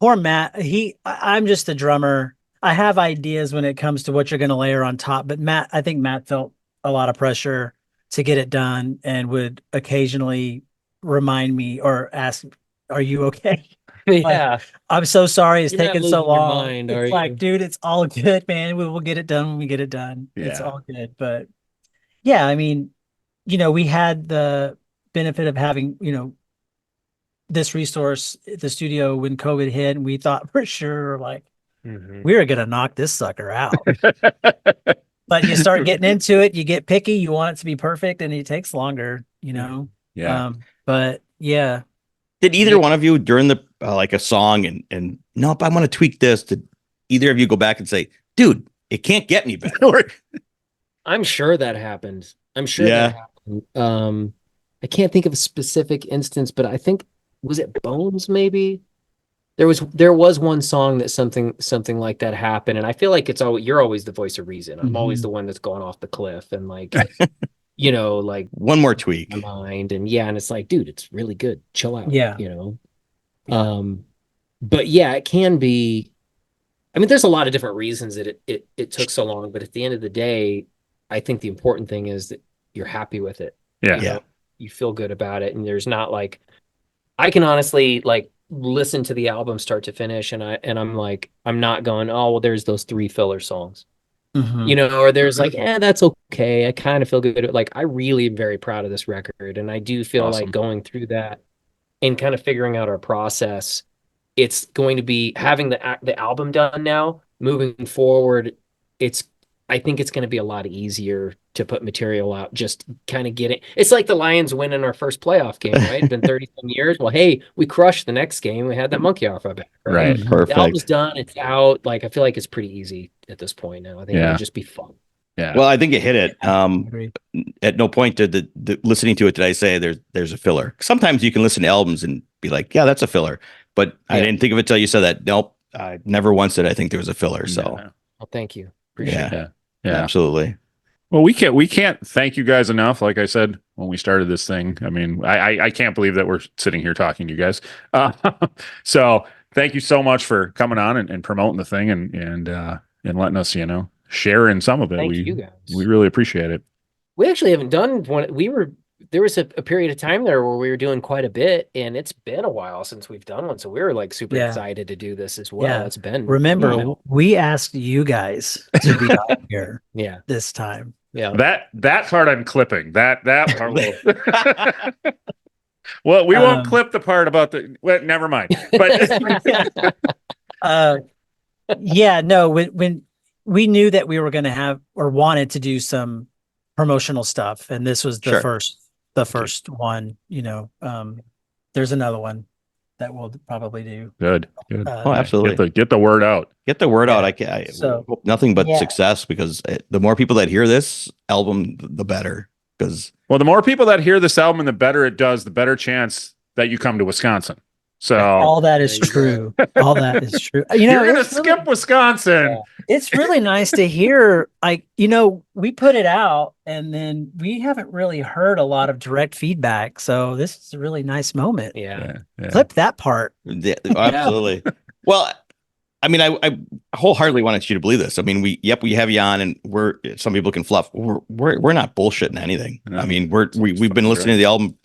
poor Matt, I'm just a drummer. I have ideas when it comes to what you're going to layer on top, but I think Matt felt a lot of pressure to get it done and would occasionally remind me or ask, "Are you okay? Yeah. I'm so sorry it's You're not taken so losing your long." mind, are It's like, you? dude, it's all good, man. We will get it done when we get it done. It's Yeah. all good. But yeah, I mean, we had the benefit of having, this resource at the studio when COVID hit, and we thought for sure, like, Mhm. we were going to knock this sucker out. But you start getting into it, you get picky, you want it to be perfect, and it takes longer, Yeah. But yeah, Did either one of you during the like a song and nope, I want to tweak this? Did either of you go back and say, dude, it can't get any better? I'm sure that happened. I'm sure Yeah. that happened. I can't think of a specific instance, but I think was it Bones maybe? There was one song that something like that happened, and I feel like you're always the voice of reason. I'm always Mhm. the one that's going off the cliff and like like One more tweak. my mind, and it's like, dude, it's really good. Chill out. Yeah. But yeah, it can be. I mean, there's a lot of different reasons that it took so long, but at the end of the day, I think the important thing is that you're happy with it. Yeah. You know, you feel good about it, and there's not like I can honestly like listen to the album start to finish, and I'm like, I'm not going, oh well, there's those 3 filler songs, Mhm. or there's like, that's okay. I kind of feel good. Like I really am very proud of this record, and I do feel Awesome. like going through that and kind of figuring out our process. It's going to be having the album done now, moving forward. I think it's going to be a lot easier to put material out, just kind of get it. It's like the Lions winning our first playoff game, right? It's been 30 some years. Well, hey, we crushed the next game. We had that monkey off our back, right? Right. Perfect. The album's done. It's out. Like, I feel like it's pretty easy at this point now. I think Yeah. it'll just be fun. Yeah. Well, I think you hit it. Agreed. At no point did the listening to it did I say there's a filler. Sometimes you can listen to albums and be like, yeah, that's a filler. But I Yeah. didn't think of it till you said that. Nope. I never once did I think there was a filler. So Yeah. Well, thank you. Appreciate yeah, it. Yeah. absolutely. Well, we can't thank you guys enough. Like I said when we started this thing, I mean, I can't believe that we're sitting here talking to you guys. So thank you so much for coming on and promoting the thing and letting us, share in some of it. Thank you guys. We really appreciate it. We actually haven't done one. There was a period of time there where we were doing quite a bit, and it's been a while since we've done one. So we were like super Yeah. excited to do this as well. Yeah. It's been Remember, we asked you guys to be on here yeah. this time. That part I'm clipping. That part will. Well, we won't clip the part about well, never mind. But Yeah, no, when we knew that we were going to have or wanted to do some promotional stuff, and this was the Sure. first one, there's another one that we'll probably do. good. Oh, absolutely. Get the word out. Get the word out. Yeah. I So- hope nothing but Yeah. success, because the more people that hear this album, the better. Because Well, the more people that hear this album, the better it does, the better chance that you come to Wisconsin. So All that is There you true. All that is true. you're gonna it's skip Wisconsin. it's really nice to hear. Like, we put it out and then we haven't really heard a lot of direct feedback. So this is a really nice moment. Yeah. Clip that part. yeah, absolutely. Well, I mean, I wholeheartedly wanted you to believe this. I mean, we have you on, and some people can fluff. We're not bullshitting anything. No. I mean, we've been listening to the album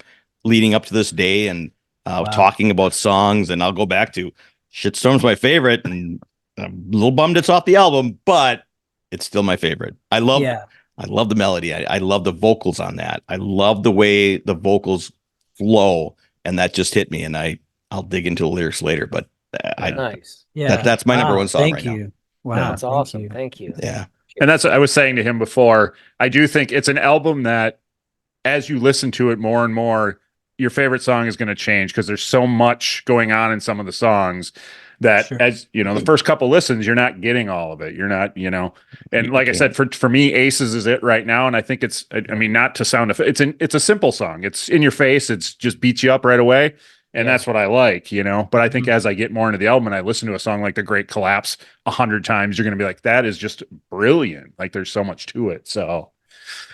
leading up to this day, and talking about songs. And I'll go back to Shitstorm's my favorite, and I'm a little bummed it's off the album, but it's still my favorite. I love the melody. I love the vocals on that. I love the way the vocals flow, and that just hit me. And I'll dig into the lyrics later, but Nice. Yeah. that's my number Wow, one song thank right now. you. Wow. Yeah. That's thank awesome. you. Thank you. Yeah. And that's what I was saying to him before. I do think it's an album that, as you listen to it more and more, your favorite song is going to change because there's so much going on in some of the songs that, Sure. as you know, the first couple listens, you're not getting all of it. You're not, you know, and You like I can't. said, for me, Aces is it right now. And I think it's, I mean, not to sound, it's a simple song. It's in your face. It's just beats you up right away. And Yeah. that's what I like, you know, but I think Mhm. as I get more into the album and I listen to a song like The Great Collapse 100 times, you're going to be like, that is just brilliant. Like there's so much to it. So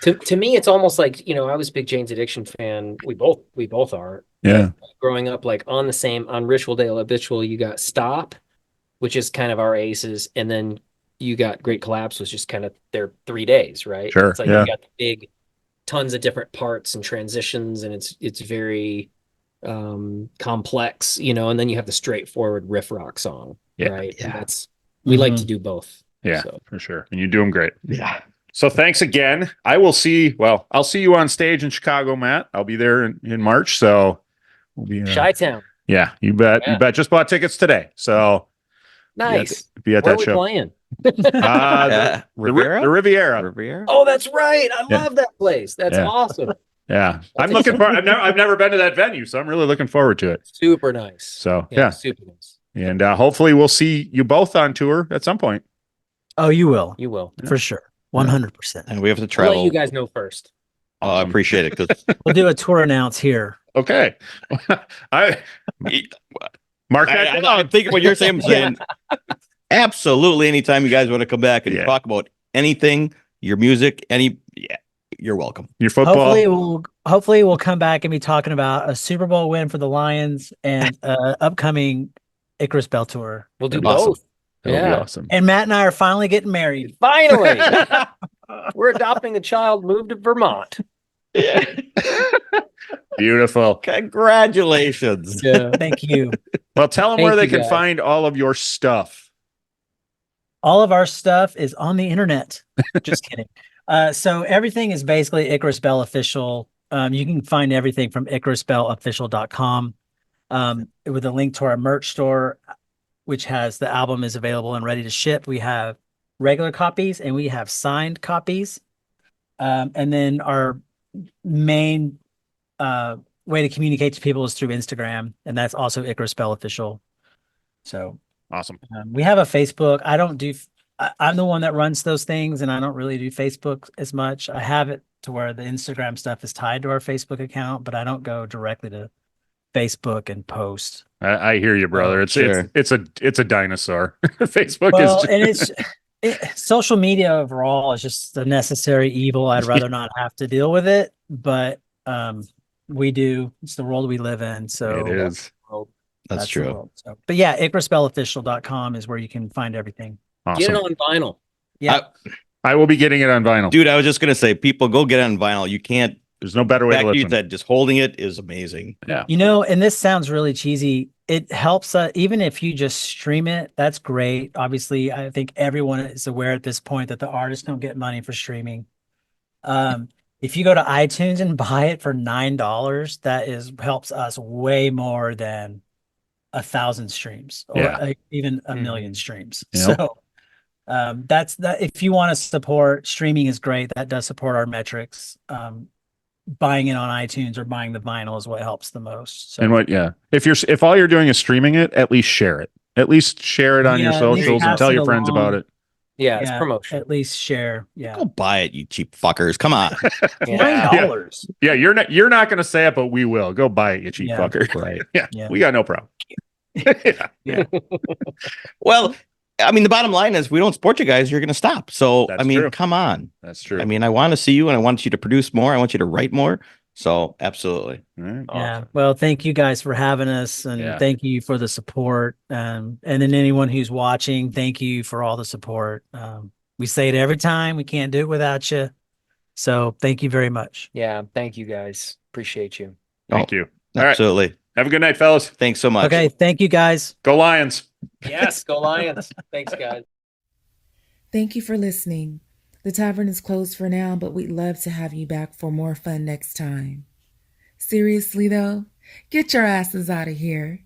To me, it's almost like, you know, I was a big Jane's Addiction fan. We both are. yeah, But growing up, like on Ritual Day Habitual, you got Stop, which is kind of our Aces, and then you got Great Collapse, was just kind of their 3 days, right? Sure, It's like yeah. you got the big tons of different parts and transitions, and it's very complex, you know, and then you have the straightforward riff rock song, Yeah, right? And yeah. we like Mhm. to do both. yeah, So. for sure. And you do them great. Yeah. So thanks again. I'll see you on stage in Chicago, Matt. I'll be there in March. So we'll be, Chi-Town. yeah, you bet. Yeah. You bet. Just bought tickets today. So Nice. be at Where are that we show. playing? The Riviera. Riviera. Oh, that's right. I Yeah. love that place. That's Yeah. awesome. Yeah. I'm That's looking for, I've never been to that venue. So I'm really looking forward to it. super nice. So yeah. Super nice. And hopefully we'll see you both on tour at some point. Oh, you will. You will. For sure. 100%. And we have to I'll let travel. you guys know first. Oh, I appreciate it because We'll do a tour announce here. Okay. I mark that down. I think what you're saying, I'm saying absolutely anytime you guys want to come back and Yeah. talk about anything, your music, you're welcome. Your football. Hopefully we'll come back and be talking about a Super Bowl win for the Lions and upcoming Icarus Bell tour. We'll do Awesome. both. That'll be Yeah. awesome. And Matt and I are finally getting married. Finally. We're adopting a child, moved to Vermont. Beautiful. Congratulations. Yeah. Thank you. Well, tell them Thank where they you, can guys. find all of your stuff. All of our stuff is on the internet. Just kidding. So everything is basically Icarus Bell official. You can find everything from icarusbellofficial.com with a link to our merch store, which has the album is available and ready to ship. We have regular copies and we have signed copies. And then our main way to communicate to people is through Instagram, and that's also Icarus Bell official. So Awesome. we have a Facebook. I don't do. I'm the one that runs those things, and I don't really do Facebook as much. I have it to where the Instagram stuff is tied to our Facebook account, but I don't go directly to Facebook and post. I hear you, brother. Oh, It's a dinosaur. Facebook Well, is. and social media overall is just a necessary evil. I'd rather not have to deal with it, but we do. It's the world we live in. So It is. That's the true. world. So, but yeah, icarusbellofficial.com is where you can find everything. Get it Awesome. on vinyl. Yeah. I will be getting it on vinyl. Dude, I was just gonna say, people go get it on vinyl. You can't. There's no better way to Back you listen. said, just holding it is amazing. Yeah. You know, and this sounds really cheesy. It helps even if you just stream it, that's great. Obviously, I think everyone is aware at this point that the artists don't get money for streaming. If you go to iTunes and buy it for $9, that helps us way more than 1,000 streams or Yeah. even a million streams. Yep. So that's that. If you want to support, streaming is great. That does support our metrics. Buying it on iTunes or buying the vinyl is what helps the most. So. And if all you're doing is streaming it, at least share it. At least share it on your Yeah, at least socials and pass tell it your friends along. about it. Yeah, it's promotion. At least share. Yeah. Go buy it, you cheap fuckers. Come on. Yeah. $9. Yeah, you're not going to say it, but we will. Go buy it, you cheap Yeah. fucker. Right. Yeah, Yeah. we got no problem. Yeah. Well, I mean, the bottom line is we don't support you guys, you're going to stop. So, That's I mean, true. come on. That's true. I mean, I want to see you and I want you to produce more. I want you to write more. So, absolutely. All right. Yeah. Well, thank you guys for having us, and Yeah. thank you for the support. And then anyone who's watching, thank you for all the support. We say it every time. We can't do it without you. So thank you very much. Yeah. Thank you guys. Appreciate you. Thank you. All right. Absolutely. Have a good night, fellas. Thanks so much. Okay. Thank you guys. Go Lions. Yes. Go Lions. Thanks, guys. Thank you for listening. The tavern is closed for now, but we'd love to have you back for more fun next time. Seriously, though, get your asses out of here.